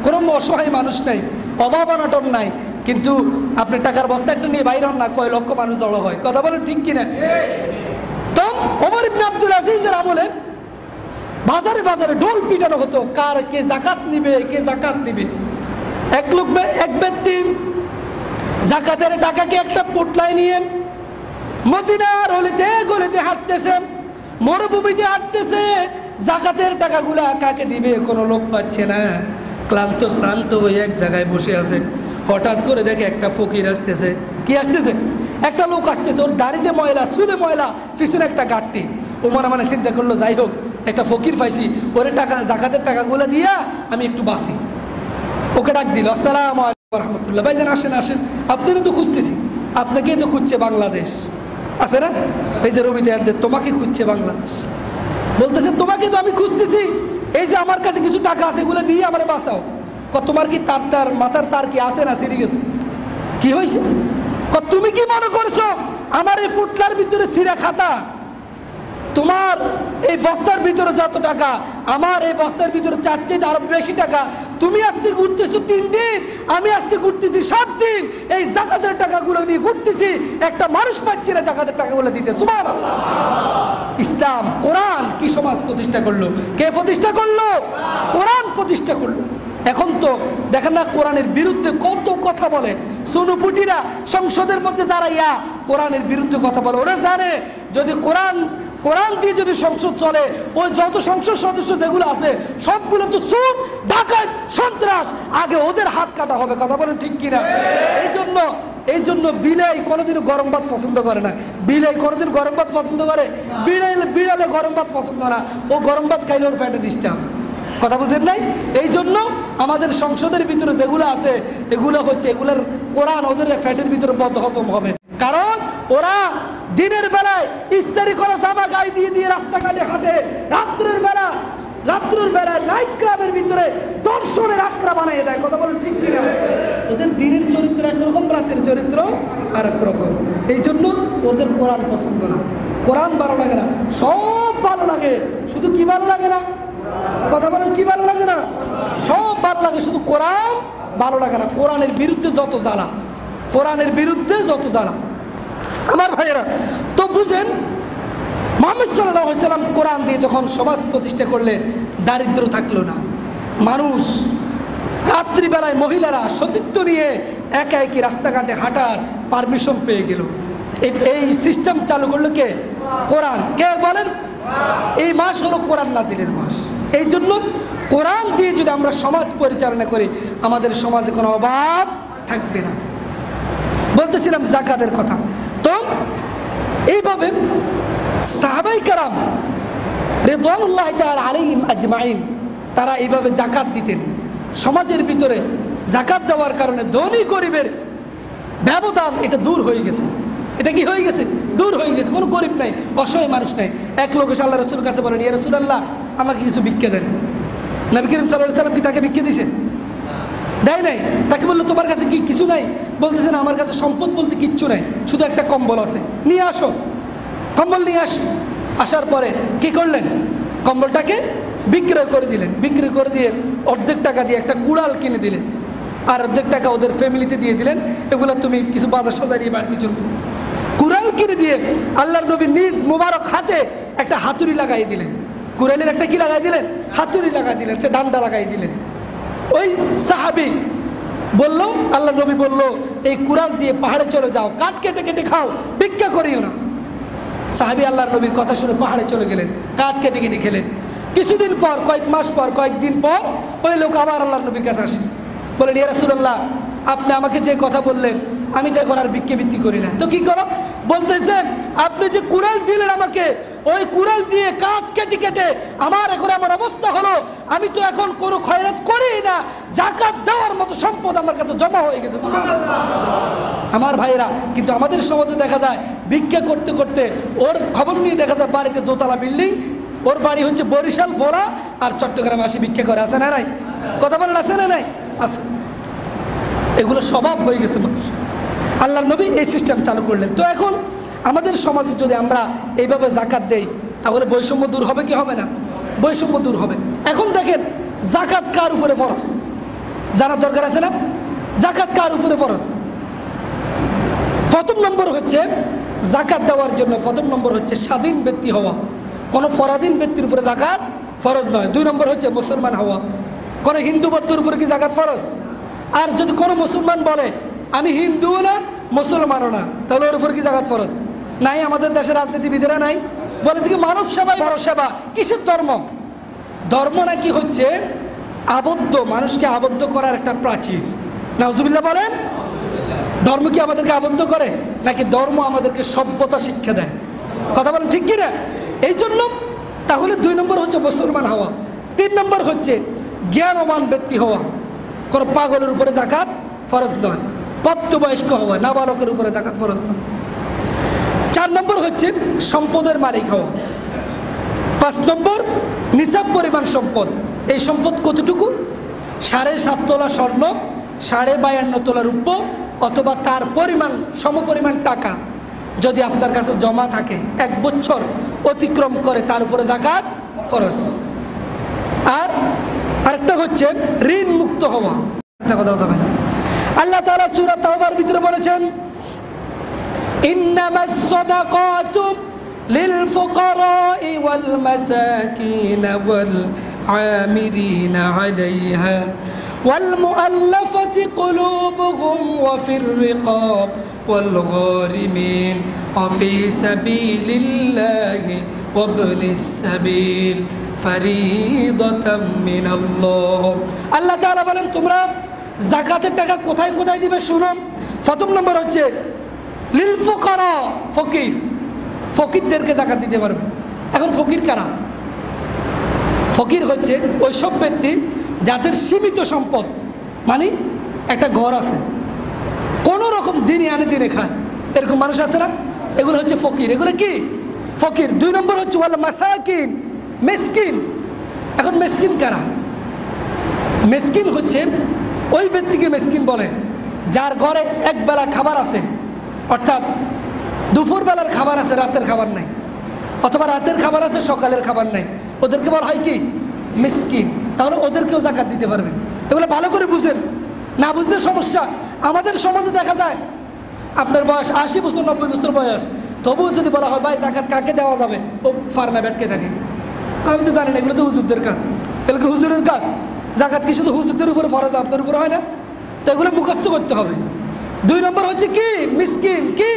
কোনো অসহায় মানুষ নাই, অভাব অনটন নাই, কিন্তু আপনি টাকার বস্তা একটা নিয়ে বাইর হন না, কয় লক্ষ মানুষ জড়ো হয়। কথা বলেন ঠিক কিনা? তো ওমর ইবনে আব্দুল আজিজের আমলে বাজারে বাজারে ঢোল পিটানো হতো, কার কে জাকাত নিবে, কে জাকাত নিবে। এক ব্যক্তি জাকাতের টাকাকে একটা পোটলায় নিয়ে মদিনার অলিতে গলিতে হাঁটতেছে, মরুভূমিতে হাঁটতেছে, জাকাতের টাকাগুলা কাকে দিবে কোনো লোক পাচ্ছে না। ক্লান্ত শ্রান্ত হয়ে এক জায়গায় বসে আছে। হঠাৎ করে দেখে একটা ফকির আসতেছে। কি আসতেছে? একটা লোক আসতেছে, ওর দাড়িতে ময়লা, চুলে ময়লা, পিছনে একটা গাঁটটি। ও মনে চিন্তা করলো, যাই হোক একটা ফকির পাইছি, ওরে টাকা জাকাতের টাকাগুলো দিয়া আমি একটু বাঁচি। ওকে ডাক দিল, আসসালামু আলাইকুম রহমতুল্লাহ। ভাইজান আসেন আসেন, আপনারও তো খুঁজতেছি, আপনাকেই তো খুঁজছে বাংলাদেশ, আছে না? এই যে রবি দেয়ারদের তোমাকে খুঁজছে বাংলাদেশ, বলতেছে তোমাকে তো আমি খুঁজতেছি, এই যে আমার কাছে কিছু টাকা আছে, এগুলো নিয়ে আমার বাঁচাও। তোমার কি তার মাথার তার কি আছে না ছিঁড়ে গেছে? কি হয়েছে? তুমি কি মনে করছো আমার এই ফুটলার ভিতরে ছিঁড়া খাতা, তোমার এই বস্তার ভিতরে যত টাকা, আমার এই বস্তার ভিতরে চার চেয়ে আরো বেশি টাকা। তুমি আজকে ঘুরতেছো 3 দিন, আমি আজকে ঘুরতেছি 7 দিন, এই জাকাতের টাকাগুলো নিয়ে ঘুরতেছি, একটা মানুষ পাচ্ছি না জাকাতের টাকাগুলো দিতে। সুবহানাল্লাহ। ইসলাম, কোরআন কি সমাজ প্রতিষ্ঠা করলো? কে প্রতিষ্ঠা করলো? কোরআন প্রতিষ্ঠা করলো। এখন তো দেখেন না, কোরআনের বিরুদ্ধে কত কথা বলে। সোনুপুটিরা সংসদের মধ্যে দাঁড়াইয়া কোরআনের বিরুদ্ধে কথা বলে। ওরা জানে যদি কোরআন দিয়ে যদি সংসদ চলে, ওই যত সংসদ সদস্য যেগুলো আছে সবগুলো তো সুদ, ডাকাত, সন্ত্রাস, আগে ওদের হাত কাটা হবে। কথা বলেন ঠিক কিনা? এই জন্য বিলাই কোনোদিনও গরম ভাত পছন্দ করে না। বিলাই কোনোদিন গরম ভাত পছন্দ করে? বিড়ালে গরম ভাত পছন্দ না, ও গরম ভাত খাইলে ওর ফ্যাটে ডিস্টার্ব। কথা বুঝেন নাই? এই জন্য আমাদের সংসদের ভিতরে যেগুলো আছে এগুলো হচ্ছে, এগুলোর কোরআন ওদের ফ্যাটের ভিতরে বদহজম হবে। কারণ ওরা দিনের বেলায় ইস্তারি করা জামা গায়ে দিয়ে দিয়ে রাস্তাঘাটে হাঁটে, রাত্রের বেলায় নাইট ক্লাবের ভিতরে দর্শনের আক্রা বানিয়ে দেয়। কথা বলেন ঠিক কিনা? ওদের দিনের চরিত্র একরকম, রাতের চরিত্র আর এক রকম। এই জন্য ওদের কোরআন পছন্দ না, কোরআন ভালো লাগে না, সব ভালো লাগে, শুধু কি ভালো লাগে না? কথা বলেন, কি ভালো লাগে না? সব ভালো লাগে, শুধু কোরআন ভালো লাগে না। কোরআনের বিরুদ্ধে যত জ্বালা, কোরআনের বিরুদ্ধে যত জ্বালা। আমার ভাইয়েরা, তো বুঝেন, মুহাম্মদ সাল্লাল্লাহু আলাইহি সাল্লাম কোরআন দিয়ে যখন সমাজ প্রতিষ্ঠা করলেন, দারিদ্র থাকলো না। মানুষ রাত্রিবেলায় মহিলারা সতীত্ব নিয়ে একা একই রাস্তাঘাটে হাঁটার পারমিশন পেয়ে গেল। এই সিস্টেম চালু করলো কে? কোরআন। কে বলেন? এই মাস হলো কোরআন নাজিলের মাস। এই জন্য কোরআন দিয়ে যদি আমরা সমাজ পরিচালনা করি, আমাদের সমাজে কোনো অভাব থাকবে না। বলতেছিলাম যাকাতের কথা। তো এইভাবে সাহাবায়ে কেরাম রিদওয়ানুল্লাহি তাআলা আলাইহিম আজমাইন তারা এইভাবে যাকাত দিতেন। সমাজের ভিতরে যাকাত দেওয়ার কারণে ধনী গরিবের ব্যবধান এটা দূর হয়ে গেছে। এটা কি হয়ে গেছে? দূর হয়ে গেছে। কোনো গরিব নাই, অসহায় মানুষ নাই। এক লোক এসে আল্লাহ রাসূলের কাছে বলেন, ইয়া রাসূলুল্লাহ, আমাকে কিছু ভিক্ষা দেন। নবী করিম সাল্লাল্লাহু আলাইহি সাল্লাম কি তাকে ভিক্ষা দিয়েছেন? দেয় নাই। তাকে বললো, তোমার কাছে কি কিছু নাই? বলতেছেন, আমার কাছে সম্পদ বলতে কিচ্ছু নাই, শুধু একটা কম্বল আছে, নিয়ে আসো। কম্বল নিয়ে আসার পরে কি করলেন? কম্বলটাকে বিক্রয় করে দিলেন। বিক্রয় করে দিয়ে অর্ধেক টাকা দিয়ে একটা কুড়াল কিনে দিলেন, আর অর্ধেক টাকা ওদের ফ্যামিলিতে দিয়ে দিলেন, এগুলো তুমি কিছু বাজার সদাই নিয়ে বাড়িতে চলে যাও। কুড়াল কিনে দিয়ে আল্লাহর নবী নিজ মুবারক হাতে একটা হাতুড়ি লাগাই দিলেন। কুড়ালের একটা কি লাগাই দিলেন? হাতুড়ি লাগাই দিলেন, একটা ডান্ডা লাগাই দিলেন। ওই সাহাবী বললো, আল্লাহ নবী বললো, এই কুড়াল দিয়ে পাহাড়ে চলে যাও, কাঠ কেটে কেটে খাও, ভিক্ষা করিও না। সাহাবী আল্লাহর নবীর কথা শুনে পাহাড়ে চলে গেলেন, কাঠ কেটে কেটে খেলেন। কিছুদিন পর, কয়েক মাস পর, কয়েকদিন পর ওই লোক আবার আল্লাহর নবীর কাছে আসে, বলেন ইয়া রাসূলুল্লাহ, আপনি আমাকে যে কথা বললেন আমি তো এখন আর ভিক্ষাবৃত্তি করি না, তো কি করো? বলতেছেন আপনি যে কুড়াল দিলেন আমাকে, ওই কুড়াল দিয়ে কাঠ কেটে কেটে আমার এখন আমার অবস্থা হলো, আমি তো এখন কোনো খয়রাত করি না, যাকাত দেওয়ার মতো সম্পদ আমার কাছে জমা হয়ে গেছে। আমার ভাইরা, কিন্তু আমাদের সমাজে দেখা যায় ভিক্ষা করতে করতে ওর খবর নিয়ে দেখা যায় বাড়িতে দোতলা বিল্ডিং, ওর বাড়ি হচ্ছে বরিশাল, বোরা, আর চট্টগ্রামে আসি ভিক্ষা করে। আছে না নাই? কথা বলেন, আছে না নাই? আছে। এগুলো স্বভাব হয়ে গেছে মানুষ। আল্লাহর নবী এই সিস্টেম চালু করলেন। তো এখন আমাদের সমাজে যদি আমরা এইভাবে যাকাত দেই তাহলে বৈষম্য দূর হবে কি হবে না? বৈষম্য দূর হবে। এখন দেখেন যাকাত কার উপরে ফরজ জানার দরকার আছে না? যাকাত কার উপরে ফরজ? প্রথম নম্বর হচ্ছে যাকাত দেওয়ার জন্য প্রথম নম্বর হচ্ছে স্বাধীন ব্যক্তি হওয়া। কোনো পরাধীন ব্যক্তির উপরে যাকাত ফরজ নয়। 2 নম্বর হচ্ছে মুসলমান হওয়া। কোনো হিন্দু বৌদ্ধর উপরে কি যাকাত ফরজ? আর যদি কোনো মুসলমান বলে আমি হিন্দুও না মুসলমানও না, তাহলে ওর উপর কি যাকাত ফরজ? নাই। আমাদের দেশের রাজনীতিবিদেরা নাই বলেছে কি মানব সেবাই বড় সেবা। কিসের ধর্ম? ধর্ম নাকি হচ্ছে আবদ্ধ, মানুষকে আবদ্ধ করার একটা প্রাচীর। নাউজুবিল্লাহ বলেন। ধর্ম কি আমাদেরকে আবদ্ধ করে, নাকি ধর্ম আমাদেরকে সভ্যতা শিক্ষা দেয়? কথা বলেন ঠিক কিনা? এই জন্য তাহলে 2 নম্বর হচ্ছে মুসলমান হওয়া। 3 নম্বর হচ্ছে জ্ঞানবান ব্যক্তি হওয়া। কোনো পাগলের উপরে যাকাত ফরজ নয়। প্রাপ্তবয়স্ক হওয়া, নাবালকের উপরে যাকাত ফরজ নয়। 4 নম্বর হচ্ছে সম্পদের মালিক হওয়া। 5 নম্বর নিসাব পরিমাণ সম্পদ। এই সম্পদ কতটুকু? 7.5 তোলা স্বর্ণ, 52.5 তোলা রূপ্য, অথবা তার পরিমাণ সমপরিমাণ টাকা যদি আপনার কাছে জমা থাকে 1 বছর অতিক্রম করে, তার উপরে যাকাত ফরজ। আর আরেকটা হচ্ছে ঋণ মুক্ত হওয়া। একটা কথা যাবে না। আল্লাহ তাআলা সূরা তাওবার ভিতরে বলেছেন ইন্নামাস সাদাকাতু লিল ফুকারাই ওয়াল মাসাকিন ওয়াল আমিরিনা আলাইহা ওয়াল মুআল্লাফাতি কুলুবুহুম ওয়া ফির রিকাব ওয়াল গারিমিন ওয়া ফি সাবিলিল্লাহি ওয়া ইবনিস সাবিল ফারিদাতাম মিনাল্লাহ। আল্লাহ তাআলা বলেন তোমরা যাকাতের টাকা কোথায় কোথায় দিবে শুনো। প্রথম নম্বর হচ্ছে লিল ফুকারা, ফকির। ফকিরদেরকে যাকাত দিতে পারবে। এখন ফকির কারা? ফকির হচ্ছে ওই সব ব্যক্তি যাদের সীমিত সম্পদ, মানে একটা ঘর আছে, কোনো রকম দিনে আনে দিনে খায়, এরকম মানুষ আছে না? এগুলো হচ্ছে ফকির। এগুলো কি? ফকির। 2 নম্বর হচ্ছে ওয়াল মাসাকিন, মিসকিন। এখন মিসকিন কারা? মিসকিন হচ্ছে ওই ব্যক্তিকে মিসকিন বলে যার ঘরে একবেলা খাবার আছে, অর্থাৎ দুপুরবেলার খাবার আছে, রাতের খাবার নাই, অথবা রাতের খাবার আছে সকালের খাবার নাই, ওদেরকে বলা হয় কি? মিসকিন। তাহলে ওদেরকেও যাকাত দিতে পারবেন। এগুলো ভালো করে বুঝেন, না বুঝলে সমস্যা। আমাদের সমাজে দেখা যায় আপনার বয়স 80 বছর 90 বছর বয়স, তবুও যদি বলা হয় ভাই যাকাত কাকে দেওয়া যাবে, ও ফার্মে ব্যাটকে থাকে। আমি তো জানি না, এগুলো তো হুজুরদের কাজ। এগুলো কি হুজুরের কাজ? যাকাত কি শুধু হুজুরদের উপরে ফরজ, আপনার উপরে হয় না? তো এগুলো মুখস্থ করতে হবে। 2 নম্বর হচ্ছে কি? মিসকিন। কি?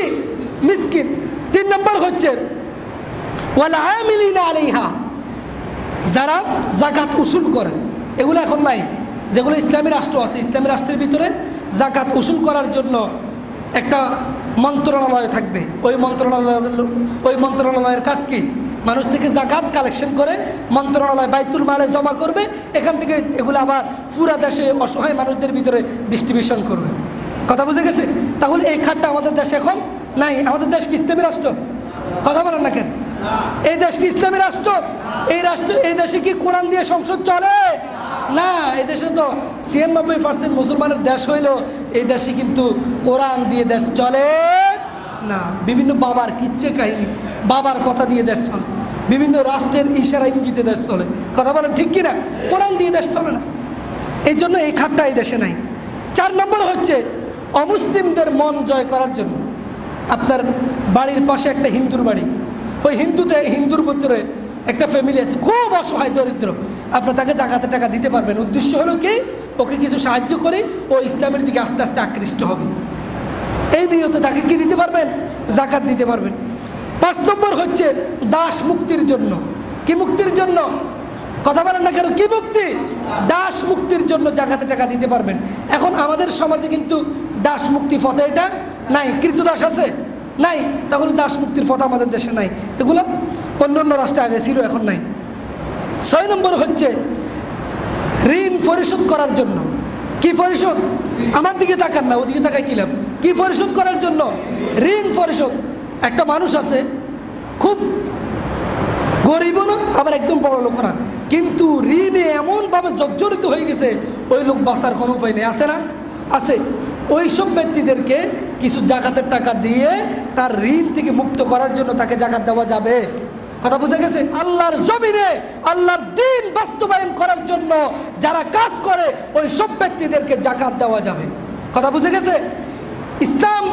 মিসকিন। 3 নম্বর হচ্ছে ওয়াল আমিলিনা আলাইহা, যারা যাকাত উসুল করে। এগুলো এখন নাই। যেগুলো ইসলামী রাষ্ট্র আছে, ইসলামী রাষ্ট্রের ভিতরে যাকাত উসুল করার জন্য একটা মন্ত্রণালয় থাকবে। ওই মন্ত্রণালয়ের কাজ কি? মানুষ থেকে যাকাত কালেকশন করে মন্ত্রণালয় বাইতুল মালে জমা করবে, এখান থেকে এগুলো আবার পুরা দেশে অসহায় মানুষদের ভিতরে ডিস্ট্রিবিউশন করবে। কথা বুঝে গেছে? তাহলে এই খাতটা আমাদের দেশে এখন নাই। আমাদের দেশ কি ইসলামী রাষ্ট্র? কথা বলেন না কেন? এই দেশ কি ইসলামী রাষ্ট্র? এই দেশে কি কোরআন দিয়ে সংসদ চলে? না। এই দেশে তো 96% মুসলমানের দেশ হইল, এই দেশে কিন্তু কোরআন দিয়ে দেশ চলে না। বিভিন্ন বাবার কিচ্ছে কাহিনী, বাবার কথা দিয়ে দেশ চলে, বিভিন্ন রাষ্ট্রের ইশারা ইঙ্গিতে দেশ চলে। কথা বলেন ঠিক কিনা? কোরআন দিয়ে দেশ চলে না। এই জন্য এই খাতটা এই দেশে নাই। 4 নম্বর হচ্ছে অমুসলিমদের মন জয় করার জন্য। আপনার বাড়ির পাশে একটা হিন্দুর বাড়ি, ওই হিন্দুর ভিতরে একটা ফ্যামিলি আছে খুব অসহায় দরিদ্র, আপনার তাকে যাকাতের টাকা দিতে পারবেন। উদ্দেশ্য হলো কি? ওকে কিছু সাহায্য করে ও ইসলামের দিকে আস্তে আস্তে আকৃষ্ট হবে। এই নিয়তে তাকে কি দিতে পারবেন? যাকাত দিতে পারবেন। 5 নম্বর হচ্ছে দাস মুক্তির জন্য। কি মুক্তির জন্য? কথা বলেন না কেন? কি মুক্তি? দাস মুক্তির জন্য জাকাতে টাকা দিতে পারবেন। এখন আমাদের সমাজে কিন্তু দাস মুক্তি ফতে এটা নাই। কৃতদাস আছে? নাই। তাহলে দাস মুক্তির ফতে আমাদের দেশে নাই। এগুলো অন্য অন্য রাষ্ট্রে আগে ছিল, এখন নাই। 6 নম্বর হচ্ছে ঋণ পরিশোধ করার জন্য। কি পরিশোধ? আমার দিকে তাকান না, ওদিকে তাকাই কিলাম। কি পরিশোধ করার জন্য? ঋণ পরিশোধ। একটা মানুষ আছে, খুব গরিব না আবার একদম বড় লোক না, কিন্তু ঋণে এমনভাবে জর্জরিত হয়ে গেছে ওই লোক বাঁচার কোনো উপায় নেই। আছে না? আছে। ওই সব ব্যক্তিদেরকে কিছু জাকাতের টাকা দিয়ে তার ঋণ থেকে মুক্ত করার জন্য তাকে জাকাত দেওয়া যাবে। কথা বুঝে গেছে? আল্লাহর জমিনে আল্লাহর দ্বীন বাস্তবায়ন করার জন্য যারা কাজ করে ওই সব ব্যক্তিদেরকে জাকাত দেওয়া যাবে। কথা বুঝে গেছে? ইসলাম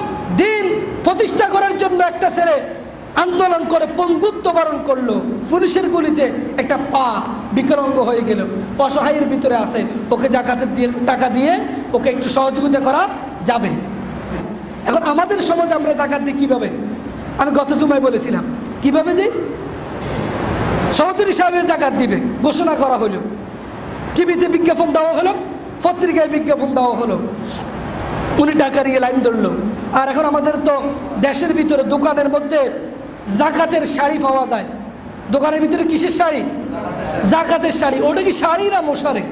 দ্বীন প্রতিষ্ঠা করার জন্য একটা ছেলে আন্দোলন করে পঙ্গুত্ব বরণ করলো, পুলিশের গুলিতে একটা পা বিকলাঙ্গ হয়ে গেল, অসহায়ের ভিতরে আছে, ওকে জাকাতের দিয়ে টাকা দিয়ে ওকে একটু সহযোগিতা করা যাবে। এখন আমাদের সমাজে আমরা জাকাত দিই কিভাবে? আমি গত জুমায় বলেছিলাম কিভাবে দিই। চৌধুরী সাহেবের জাকাত দিবে ঘোষণা করা হলো, টিভিতে বিজ্ঞাপন দেওয়া হলো, পত্রিকায় বিজ্ঞাপন দেওয়া হলো, উনি টাকা নিয়ে লাইন ধরলো। আর এখন আমাদের তো দেশের ভিতরে দোকানের মধ্যে জাকাতের শাড়ি পাওয়া যায়। দোকানের ভিতরে কিসের শাড়ি? জাকাতের শাড়ি। ওটা কি শাড়ি না মশারি?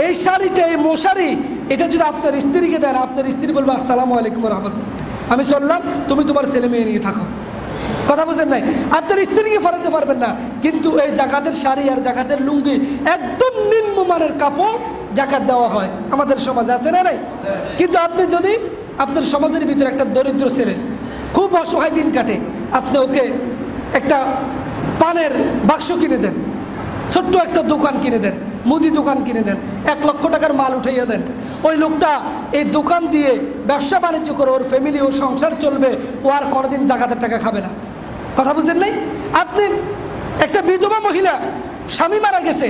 এই শাড়িটা, এই মশারি, এটা যদি আপনার স্ত্রীকে দেন, আপনার স্ত্রী বলবে আসসালামু আলাইকুম রাহমাতুল্লাহ, আমি চললাম, তুমি তোমার ছেলে মেয়ে নিয়ে থাকো। কথা বুঝেন নাই? আপনার স্ত্রীকে ফেরাতে পারবেন না। কিন্তু এই জাকাতের শাড়ি আর জাকাতের লুঙ্গি একদম নিম্নমানের কাপড় জাকাত দেওয়া হয় আমাদের সমাজে। আছে না নাই? কিন্তু আপনি যদি আপনার সমাজের ভিতরে একটা দরিদ্র ছেলে খুব অসহায় দিন কাটে, আপনি ওকে একটা পানের বাক্স কিনে দেন, ছোট্ট একটা দোকান কিনে দেন, মুদি দোকান কিনে দেন, 1 লক্ষ টাকার মাল উঠাইয়া দেন, ওই লোকটা এই দোকান দিয়ে ব্যবসা বাণিজ্য করে ওর ফ্যামিলি, ওর সংসার চলবে, ও আর কোনোদিন জাকাতের টাকা খাবে না। কথা বুঝেন নাই? আপনি একটা বিধবা মহিলা, স্বামী মারা গেছে,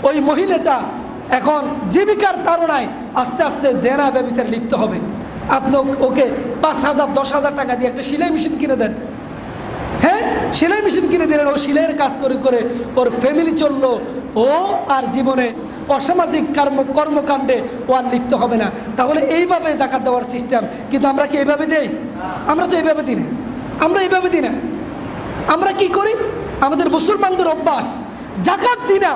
ওই মহিলাটা এখন জীবিকার তাড়নায় আস্তে আস্তে জেনা ব্যভিচারে লিপ্ত হবে, আপনি ওকে 5,000 10,000 টাকা দিয়ে একটা সেলাই মেশিন কিনে দেন। হ্যাঁ, সেলাই মেশিন কিনে দিলেন, ও সেলাইয়ের কাজ করে করে ওর ফ্যামিলি চললো, ও আর জীবনে অসামাজিক কর্মকাণ্ডে ও আর লিপ্ত হবে না। তাহলে এইভাবে জাকাত দেওয়ার সিস্টেম। কিন্তু আমরা কি এইভাবে দেই? আমরা তো এইভাবে দিই না। আমরা এইভাবে দিই না। আমরা কি করি? আমাদের মুসলমানদের অভ্যাস, জাকাত দিই না।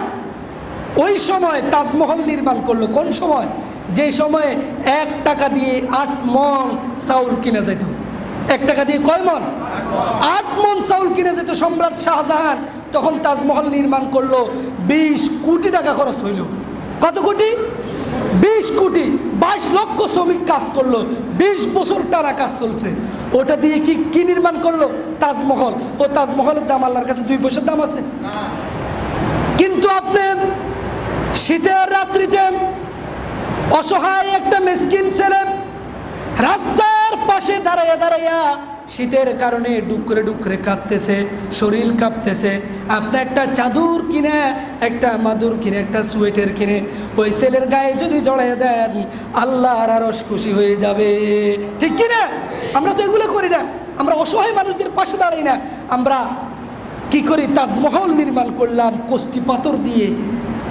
ওই সময় তাজমহল নির্মাণ করলো। কোন সময়? যে সময়ে 1 টাকা দিয়ে 8 মণ চাউল কিনা যেত। 1 টাকা দিয়ে কয় মণ? 8 মণ চাউল কিনে যেত। সম্রাট শাহজাহান তখন তাজমহল নির্মাণ করলো, 20 কোটি টাকা খরচ হইল। কত কোটি? 20 কোটি। 22 লক্ষ শ্রমিক কাজ করলো, 20 বছর টানা কাজ চলছে। ওটা দিয়ে কি নির্মাণ করলো? তাজমহল। ও তাজমহলের দাম আল্লাহর কাছে 2 পয়সার দাম আছে? কিন্তু আপনার শীতের রাত্রিতে অসহায় একটা মিসকিন ছেলে রাস্তার পাশে দাঁড়াইয়া দাঁড়াইয়া শীতের কারণে ডুকরে ডুকরে কাঁপতেছে, শরীর কাঁপতেছে। আপনি একটা চাদর কিনে, একটা মাদুর কিনে, একটা সোয়েটার কিনে ওই ছেলের গায়ে যদি জড়াইয়া দেন, আল্লাহর আরশ খুশি হয়ে যাবে। ঠিক কিনা? আমরা তো এগুলো করি না। আমরা অসহায় মানুষদের পাশে দাঁড়াই না। আমরা কি করি? তাজমহল নির্মাণ করলাম কষ্টি পাথর দিয়ে,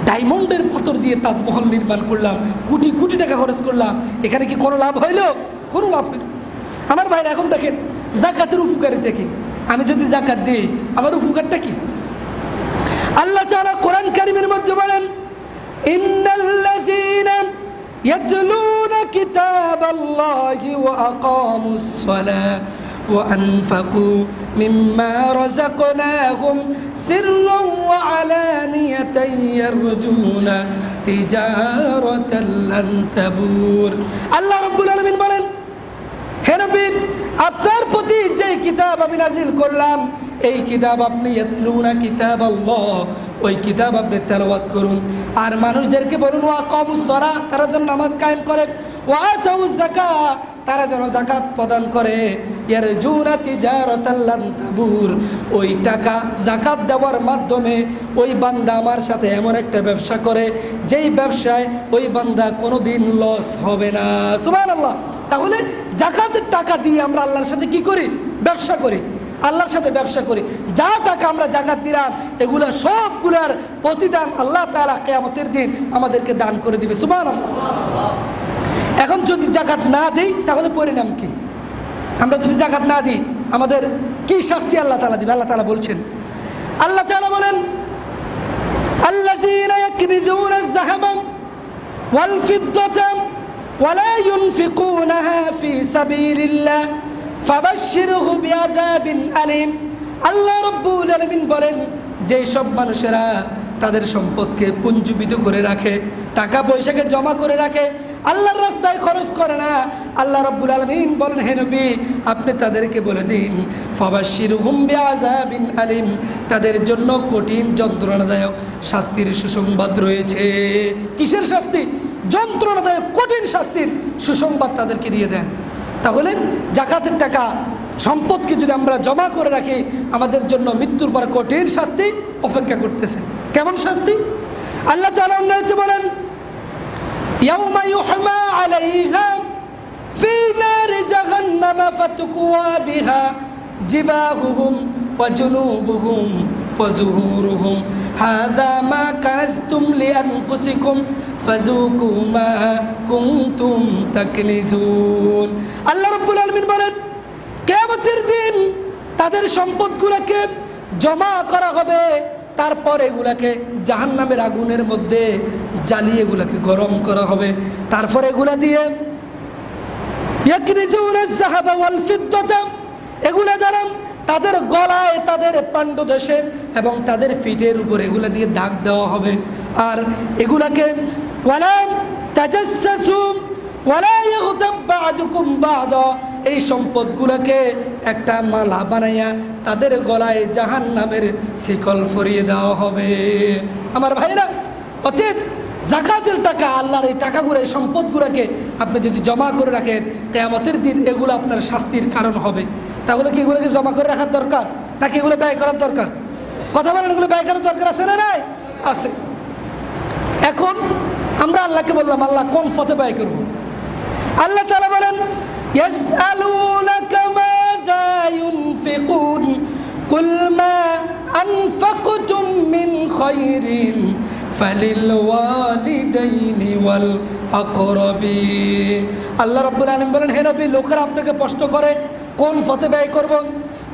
ডায়মন্ডের পাথর দিয়ে তাজমহল নির্মাণ করলাম, কোটি কোটি টাকা খরচ করলাম। এখানে কি কোনো লাভ হইল? কোনো লাভ হইল। আমার ভাইরা এখন দেখেন জাকাতের উপকারিতা কি। আমি যদি জাকাত দিই, আমার উপকারটা কি? আল্লাহ তাআলা কোরআন কারীমের মধ্যে বলেন, ইন্নাল্লাযীনা ইয়াতলুনা কিতাবাল্লাহি ওয়া আকামুস সালাহ وأنفقوا مما رزقناهم سرا وعلانية يرجون تجارة لن تبور। আল্লাহ রাব্বুল আলামিন বলেন, হে নবী, আপনার প্রতি যে কিতাব আমি নাজিল করলাম, এই কিতাব আপনি ইয়াতলুনা কিতাবাল্লাহ, ওই কিতাব আপনি তেলাওয়াত করুন। আর মানুষদেরকে বলুন ওয়া আকামুস সালাহ, তারা যেন নামাজ কায়েম করে, ওয়া আতাউজ যাকাত, তারা যেন জাকাত প্রদান করে। ইয়ারজুনা তিজারাতাল লান তাবুর, ওই টাকা জাকাত দেওয়ার মাধ্যমে ওই বান্দা আমার সাথে এমন একটা ব্যবসা করে যেই ব্যবসায় ওই বান্দা কোনোদিন লস হবে না। সুবহানাল্লাহ। তাহলে জাকাতের টাকা দিয়ে আমরা আল্লাহর সাথে কি করি? ব্যবসা করি। আল্লাহর সাথে ব্যবসা করি, যা টাকা আমরা জাকাত দিলাম এগুলা সবগুলার প্রতিদান আল্লাহ তাআলা কিয়ামতের দিন আমাদেরকে দান করে দিবে। সুবহানাল্লাহ। এখন যদি জাকাত না দিই তাহলে পরিণাম কি? আমরা যদি জাকাত না দিই আমাদের কি শাস্তি আল্লাহ তাআলা দিবে? আল্লাহ তাআলা বলছেন, আল্লাহ তাআলা বলেন, আল্লাযীনা ইয়াকনিজুনা আয-যাহাবা ওয়াল ফিদ্দাতা ওয়া লা ইউনফিকুনাহা ফি সাবিলিল্লাহ ফাবাশশিরহু বিআযাবিন আলীম। আল্লাহ রাব্বুল আলামিন বলেন, যে সব মানুষেরা তাদের সম্পদকে পুঞ্জীবিত করে রাখে, টাকা পয়সাকে জমা করে রাখে, আল্লাহর রাস্তায় খরচ করে না, আল্লাহ রাব্বুল আলামিন বলেন, হে নবী আপনি তাদেরকে বলে দিন, ফাবাশশিরহুম বিআযাবিন আলীম, তাদের জন্য কঠিন যন্ত্রণাদায়ক শাস্তির সুসংবাদ রয়েছে। কিসের শাস্তি? যন্ত্রণাদায়ক কঠিন শাস্তির সুসংবাদ তাদেরকে দিয়ে দেন। তাহলে জাকাতের টাকা সম্পদকে যদি আমরা জমা করে রাখি আমাদের জন্য মৃত্যুর পর কঠিন শাস্তি অপেক্ষা করতেছে। কেমন শাস্তি? আল্লাহ তাআলা বলেন, ইয়াউমা ইউহমা আলাইহা ফি নারি জাহান্নাম ফাতুকওয়া বিহা জিবাহুহুম ওয়া জুনুবুহুম ওয়া যুহুরুহুম হাযা মা কানাজতুম লিআনফুসিকুম ফাযুকু মা কুনতুম তাকনিজুন। আল্লাহ রাব্বুল আলামিন বলেন, কিয়ামতের দিন তাদের সম্পদগুলোকে জমা করা হবে, তারপর এগুলাকে জাহান্নামের আগুনের মধ্যে জ্বালিয়ে এগুলাকে গরম করা হবে, তারপর এগুলা দিয়ে ইয়াকনিজুনা আয-যাহাবা ওয়াল ফিদ্দাতা, এগুলা দ্বারা তাদের গলায়, তাদের পাণ্ডদেশে এবং তাদের ফিটের উপর এগুলা দিয়ে দাগ দেওয়া হবে। আর এগুলাকে ওয়ালা তাজাসসু ওয়ালা ইয়াগতাব বা'দুকুম বা'দা, এই সম্পদগুলোকে একটা মালা বানাইয়া তাদের গলায় জাহান্নামের শিকল পরিয়ে দেওয়া হবে। আমার ভাইরা, অতএব যাকাতের টাকা, আল্লাহর এই টাকাগুলো, এই সম্পদগুলোকে আপনি যদি জমা করে রাখেন কিয়ামতের দিন এগুলো আপনার শাস্তির কারণ হবে। তাহলে কি এগুলোকে জমা করে রাখার দরকার নাকি এগুলো ব্যয় করার দরকার? কথা বলেন, এগুলো ব্যয় করার দরকার আছে না নাই? আছে। এখন আমরা আল্লাহকে বললাম, আল্লাহ কোন পথে ব্যয় করব? আল্লাহ তাআলা বলেন, ইয়াসআলুনাকা মাযা ইউনফিকুন কুল মা আনফাকতুম মিন খায়রিন ফালিল ওয়ালিদাইনি ওয়াল আকরাবিন। আল্লাহ রাব্বুল আলামিন বলেন, হে নবী লোকেরা আপনাকে প্রশ্ন করে কোন পথে ব্যয় করব।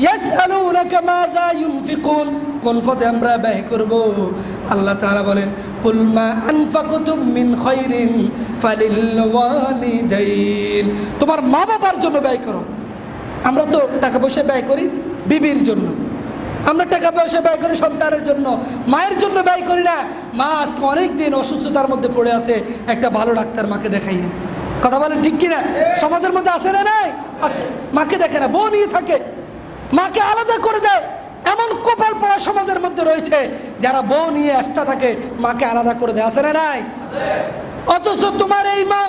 ইয়াসআলুনাকা মাযা ইউনফিকুন, কোন পথে আমরা ব্যয় করব? আল্লাহ তাআলা বলেন, কুল মা আনফাকতুম মিন খায়রিন ফালিল ওয়ালিদাইন, তোমার মা বাবার জন্য ব্যয় করো। আমরা তো টাকা পয়সা ব্যয় করি বিবির জন্য, আমরা টাকা পয়সা ব্যয় করি সন্তানের জন্য, মায়ের জন্য ব্যয় করি না। মা আজকে অনেক দিন অসুস্থতার মধ্যে পড়ে আছে, একটা ভালো ডাক্তার মাকে দেখাই না। কথা বলেন ঠিক কিনা? সমাজের মধ্যে আছে না নাই? আছে। মাকে দেখে না, বউ নিয়ে থাকে, মাকে আলাদা করে দেয়। এমন কপাল পড়া সমাজের মধ্যে রয়েছে যারা বউ নিয়ে এক্সট্রা থাকে, মাকে আলাদা করে দেয়। আছে না নাই? অথচ তোমার এই মা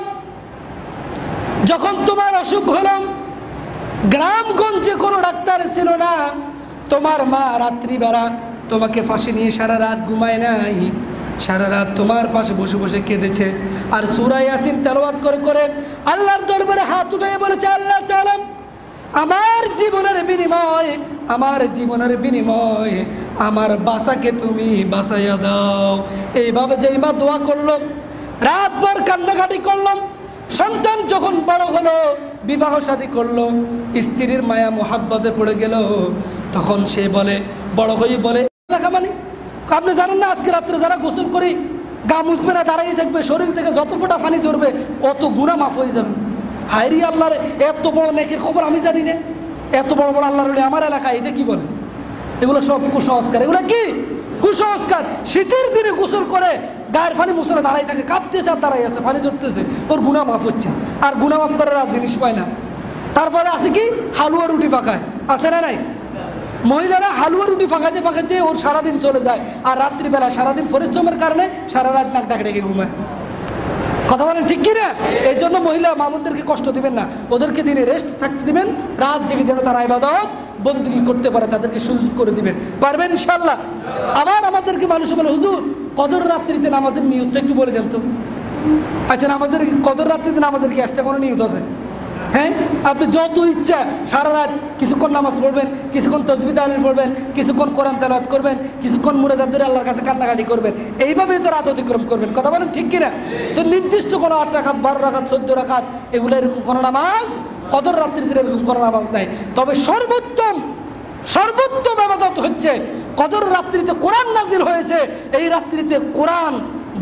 যখন তোমার অসুখ হলো, গ্রামগঞ্জে কোনো ডাক্তার ছিল না, তোমার মা রাত্রিবেলা তোমাকে ফাঁসি নিয়ে সারা রাত ঘুমায় নাই, সারা রাত তোমার পাশে বসে বসে কেঁদেছে আর সূরা ইয়াসিন তেলাওয়াত করে করে আল্লাহর দরবারে হাত উঠিয়ে বলেছে, আল্লাহ তাআলা আমার জীবনের বিনিময়, আমার জীবনের বিনিময় আমার বাসাকে তুমি বাঁচাইয়া দাও। এইভাবে যেই মা দোয়া করলো, রাতভর কান্নাকাটি করলাম, সন্তান যখন বড় হলো, বিবাহ শাদী করলো, স্ত্রীর মায়া মোহাব্বতে পড়ে গেল, তখন সে বলে, বড় হয়ে বলে, মানে আপনি জানেন না আজকে রাত্রে যারা গোসল করি গা মুছবে না, দাঁড়িয়ে থাকবে, শরীর থেকে যত ফোঁটা পানি ঝরবে অত গুনাহ মাফ হয়ে যাবে। হায়রি আল্লাহর এত বড় নেকির খবর আমি জানি না, এত বড় বড় আল্লাহর আমার এলাকায়, এটা কি বলে? এগুলো সব কুসংস্কার। এগুলো কি কুসংস্কার? শীতের দিনে গোসল করে গায়ের পানি মুছলে দাঁড়াই থাকে, কাঁপতেছে আর দাঁড়াই আছে, পানি ঝরতেছে, ওর গুনাহ মাফ হচ্ছে। আর গুনাহ মাফ করার আর জিনিস পায় না। তারপরে আছে কি? হালুয়া রুটি পাকায়। আছে না নাই? মহিলারা হালুয়া রুটি ফাঁকাতে ফাঁকাতে ওর সারাদিন চলে যায়, আর রাত্রিবেলা সারাদিন পরিশ্রমের কারণে সারা রাত নাক ডাক ডেকে ঘুমায়। কথা বলেন ঠিক কি না? এই জন্য মহিলা মামুনদেরকে কষ্ট দিবেন না, ওদেরকে দিনে রেস্ট থাকতে দিবেন, রাত জেগে যেন তারা ইবাদত বন্দেগী করতে পারে, তাদেরকে সুযোগ করে দিবেন। পারবেন ইনশাআল্লাহ? আবার আমাদেরকে মানুষ বলে, হুজুর কদর রাত্রিতে নামাজের নিয়তটা একটু বলে দেন তো। আচ্ছা, নামাজের কদর রাত্রিতে নামাজের কি একটা কোনো নিয়ত আছে? হ্যাঁ, আপনি যত ইচ্ছা সারা রাত কিছুক্ষণ নামাজ পড়বেন, কিছুক্ষণ তাসবিহ তাহলিল পড়বেন, কিছুক্ষণ কোরআন তেলাওয়াত করবেন, কিছুক্ষণ মুনাজাত ধরে আল্লাহর কাছে কান্নাকাটি করবেন, এইভাবেই তো রাত অতিক্রম করবেন। কথা বলেন ঠিক কিনা? তো নির্দিষ্ট কোনো 8 রাকাত 12 রাকাত 14 রাকাত এগুলো এরকম কোনো নামাজ, কদর রাত্রিতে এরকম কোনো নামাজ নাই। তবে সর্বোত্তম ইবাদত হচ্ছে কদর রাত্রিতে কোরআন নাজিল হয়েছে, এই রাত্রিতে কোরআন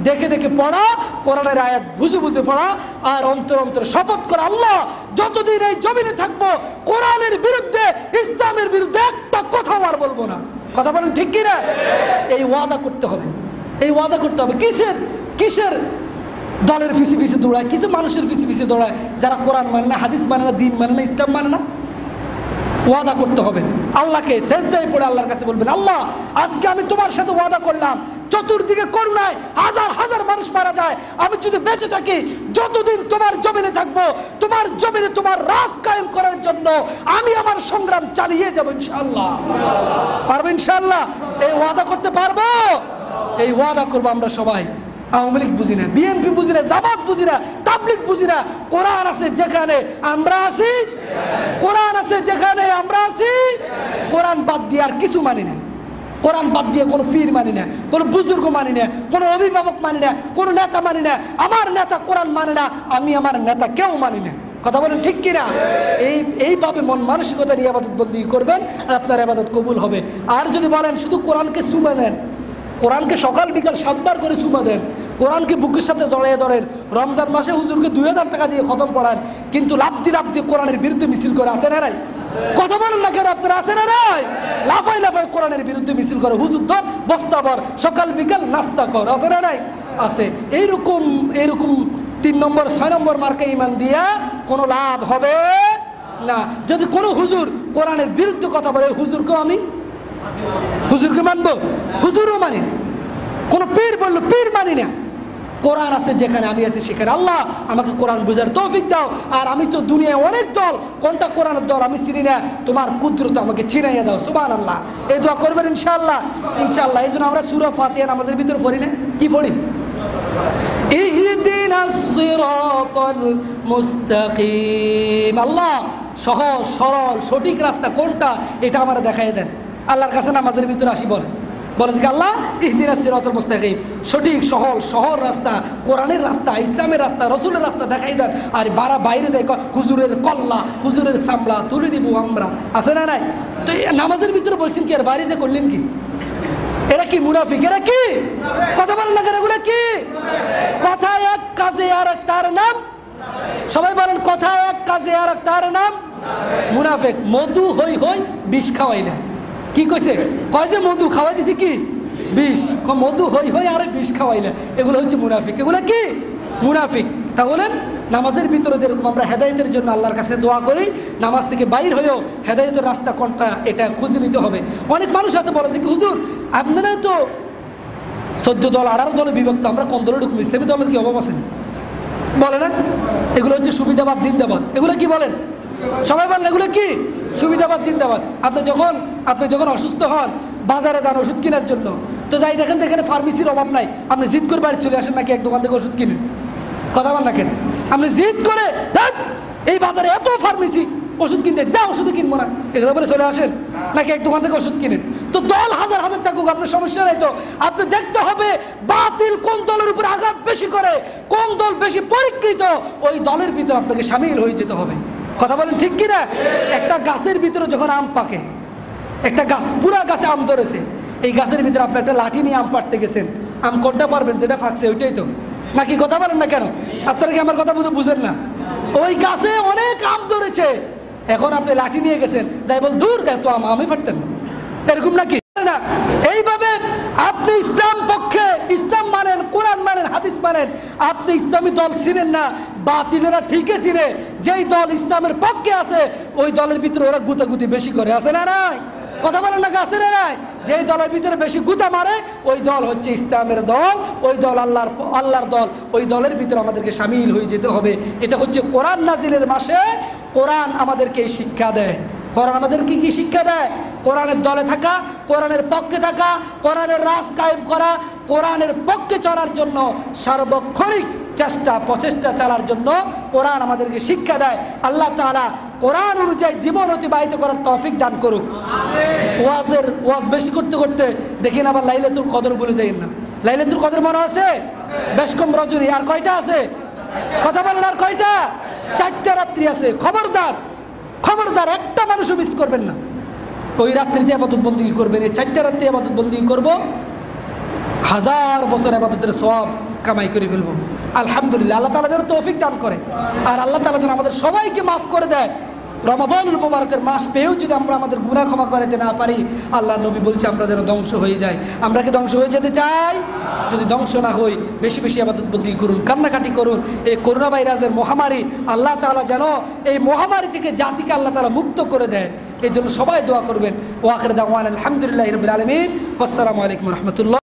দেখে দেখে পড়া, কোরআনের আয়াত বুঝে বুঝে পড়া, আর অন্তর অন্তর শপথ করা, আল্লাহ যতদিন এই জমিনে থাকবো কোরআনের বিরুদ্ধে, ইসলামের বিরুদ্ধে একটা কথাও আর বলবো না। কথা বলেন ঠিক কিনা? এই ওয়াদা করতে হবে, এই ওয়াদা করতে হবে। কিসের দলের পিছে পিছে দৌড়ায়, কিছু মানুষের পিছে পিছে দৌড়ায় যারা কোরআন মানে না, হাদিস মানে না, দিন মানে না, ইসলাম মানে না। ওয়াদা করতে হবে আল্লাহকে, সেজদায় পড়ে আল্লাহর কাছে বলবেন, আল্লাহ আজকে আমি তোমার সাথে ওয়াদা করলাম, চতুর্দিকে করুণায় হাজার হাজার মানুষ মারা যায়, আমি যদি বেঁচে থাকি যতদিন তোমার জমিনে থাকবো, তোমার জমিনে তোমার রাজ কায়েম করার জন্য আমি আমার সংগ্রাম চালিয়ে যাবো ইনশাআল্লাহ। পারবো ইনশাআল্লাহ? এই ওয়াদা করতে পারবো? এই ওয়াদা করবো আমরা সবাই। আওয়ামী লীগ বুঝি না, বিএনপি বুঝি না, জামাত বুঝি না, তাবলিগ বুঝি না, কোরআন আছে যেখানে আমরা আছি, কোরআন আছে যেখানে আমরা আছি, কোরআন বাদ দিয়ে আর কিছু মানি না। কোরআন বাদ দিয়ে কোনো পীর মানি না, কোনো বুজুর্গ মানি না, কোনো অভিভাবক মানি না, কোনো নেতা মানি না। আমার নেতা কোরআন মানে না, আমি আমার নেতা কেউ মানি না। কথা বলেন ঠিক কিনা? এইভাবে মন মানসিকতা নিয়ে ইবাদত বন্দি করবেন, আপনার ইবাদত কবুল হবে। আর যদি বলেন শুধু কোরআনকে চুমা নেন, কোরআনকে সকাল বিকাল 7 বার করে চুমা দেন, কোরআনকে বুকের সাথে জড়িয়ে ধরেন, রমজান মাসে হুজুরকে 2000 টাকা দিয়ে খতম পড়ান, কিন্তু লাফদি কোরআনের বিরুদ্ধে মিছিল করে, আসে না নাই? কথা বলেন না কেন? আপনারা আসে না নাই? লাফাই লাফাই কোরআনের বিরুদ্ধে মিছিল করে, হুজুর ধর বস্তাবর, সকাল বিকাল নাস্তা কর, আসে না নাই? আছে। এইরকম 3 নম্বর 6 নম্বর মার্কে ইমান দিয়া কোনো লাভ হবে না। যদি কোনো হুজুর কোরআনের বিরুদ্ধে কথা বলে, হুজুরকে মানবো? হুজুরও মানি না। কোন পীর বললো, পীর মানি না। কোরআন আছে যেখানে আমি আছি সেখানে। আল্লাহ আমাকে কোরআন বুঝার তৌফিক দাও। আর আমি তো দুনিয়ায় অনেক দল, কোনটা কোরআনের দল আমি চিনি না, তোমার কুদরত আমাকে চিনাইয়া দাও। সুবহানাল্লাহ। এই দোয়া করবেন ইনশাআল্লাহ, ইনশাআল্লাহ। এই জন্য আমরা সূরা ফাতিহা নামাজের ভিতরে পড়ি না? কি পড়ি? ইহদিনাস সিরাতাল মুস্তাকিম। আল্লাহ সহজ সরল সঠিক রাস্তা কোনটা এটা আমার দেখাই দেন। আল্লাহর কাছে নামাজের ভিতরে আসি বলে যে আল্লাহ ইহদিনাস সিরাতাল মুস্তাকিম, সঠিক সহজ রাস্তা, কোরআনের রাস্তা, ইসলামের রাস্তা, রসুলের রাস্তা দেখাই দেন। আর বাইরে যাই হুজুরের কল্লা, হুজুরের সামলা তুলে নিব আমরা, আছে না নাই? তো নামাজের ভিতরে বলছেন কি, আর বাইরে যে করলেন কি? এরা কি মুনাফিক? এরা কি? কথা বলেন না কেন? এগুলো কি? কথা এক কাজে আর এক তার নাম। সবাই বলেন, কথা এক কাজে আর এক তার নাম মুনাফিক। মধু হই বিষ খাওয়াইলা। কি কইছে? কয় যে মধু খাওয়াই দিছি কি বিষ, মধু হই আরে বিষ খাওয়াইলা। এগুলো হচ্ছে মুনাফিক। এগুলো কি? মুনাফিক। তাহলে নামাজের ভিতরে যেরকম আমরা হেদায়েতের জন্য আল্লাহর কাছে দোয়া করি, নামাজ থেকে বাইর হয়েও হেদায়েতের রাস্তা কোনটা এটা খুঁজে নিতে হবে। অনেক মানুষ আছে বলে যে হুজুর আপনারা তো 14 দল 18 দলে বিভক্ত, আমরা কোন দলে ঢুকবো? ইসলামী দলের কি অভাব আছে? বলে না? এগুলো হচ্ছে সুবিধাবাদ জিন্দাবাদ। এগুলো কি বলেন? সবাই বলেন এগুলো কি? সুবিধাবাদ জিন্দাবাদ। আপনি যখন অসুস্থ হন, বাজারে যান ওষুধ কেনার জন্য, তো যাই দেখেন এখানে ফার্মেসির অভাব নাই, আপনি জিদ করে বাড়ি চলে আসেন নাকি এক দোকান থেকে ওষুধ কিনেন? কথা বলেন না কেন? আপনি জিদ করে এই বাজারে এত ফার্মেসি, ওষুধ কিনতে যা ওষুধ কিনবো না, এগুলো বলে চলে আসেন নাকি এক দোকান থেকে ওষুধ কিনেন? তো দল হাজার হাজার থাকুক, আপনার সমস্যা নাই। তো আপনি দেখতে হবে বাতিল কোন দলের উপর আঘাত বেশি করে, কোন দল বেশি পরীক্ষিত, ওই দলের ভিতরে আপনাকে সামিল হয়ে যেতে হবে। কথা বলেন ঠিক কিনা? একটা গাছের ভিতরে যখন আম পাকে, একটা গাছ পুরা গাছে আম ধরেছে, এই গাছের ভিতরে আপনি একটা লাঠি নিয়ে আম পাড়তে গেছেন, আম কোনটা পারবেন? যেটা ফাঁকছে ওইটাই তো নাকি? কথা বলেন না কেন? আপনারা কি আমার কথা বুঝেন না? ওই গাছে অনেক আম ধরেছে, এখন আপনি লাঠি নিয়ে গেছেন, যাই বল দূর এত আম আমি পারতেন না, এরকম নাকি? না, এইভাবে আপনি ইসলাম পক্ষে, ইসলাম মানেন, কোরআন মানেন, হাদিস মানেন, আপনি ইসলামী দল চিনেন না, বাতিলেরা ঠিকই চিনে। যেই দল ইসলামের পক্ষে আছে ওই দলের ভিতরে ওরা গুতাগুতি বেশি করে, আছে না নাই? কথা বলেন না, আছে না নাই? যেই দলের ভিতরে বেশি গুতা মারে ওই দল হচ্ছে ইসলামের দল, ওই দল আল্লাহর দল। ওই দলের ভিতরে আমাদেরকে সামিল হয়ে যেতে হবে। এটা হচ্ছে কোরআন নাজিলের মাসে কোরআন আমাদেরকে এই শিক্ষা দেয়। কোরআন আমাদেরকে কি শিক্ষা দেয়? কোরআনের দলে থাকা, কোরআনের পক্ষে থাকা, কোরআনের রাজ কায়েম করা, কোরআনের পক্ষে চলার জন্য সার্বক্ষণিক চেষ্টা প্রচেষ্টা চালার জন্য কোরআন আমাদেরকে শিক্ষা দেয়। আল্লাহ তাআলা কোরআন অনুযায়ী জীবন অতিবাহিত করার তৌফিক দান করুক। ওয়াজ বেশি করতে করতে দেখেন আবার লাইলাতুল কদর ভুলে যাইন না। লাইলাতুল কদর মনে আছে? বেশ কম রজনী। আর কয়টা আছে? কথা বলেন, আর কয়টা? 4টা রাত্রি আছে। খবরদার খবরদার, একটা মানুষও মিস করবেন না। ওই রাত্রিতে ইবাদত বন্দেগী করবেন। এই 4টা রাত্রি ইবাদত বন্দেগী করব, 1000 বছর ইবাদতের সওয়াব কামাই করে ফেলবো। আলহামদুলিল্লাহ, আল্লাহ তাআলা যেন তৌফিক দান করে। আর আল্লাহ তাআলা যেন আমাদের সবাইকে মাফ করে দেয়। রমাদানুল মুবারকের মাস পেয়েও যদি আমরা আমাদের গুনাহ ক্ষমা করতে না পারি, আল্লাহ নবী বলছে আমরা যেন ধ্বংস হয়ে যাই। আমরা কি ধ্বংস হয়ে যেতে চাই? যদি ধ্বংস না হই, বেশি বেশি ইবাদত বন্দেগী করুন, কান্নাকাটি করুন। এই করোনা ভাইরাসের মহামারী, আল্লাহ তাআলা যেন এই মহামারী থেকে জাতিকে আল্লাহ তাআলা মুক্ত করে দেয়। এই জন্য সবাই দোয়া করবেন। ওয়া আখির দাওয়ানা আলহামদুলিল্লাহি রাব্বিল আলামিন। আসসালামু আলাইকুম ওয়া রাহমাতুল্লাহ।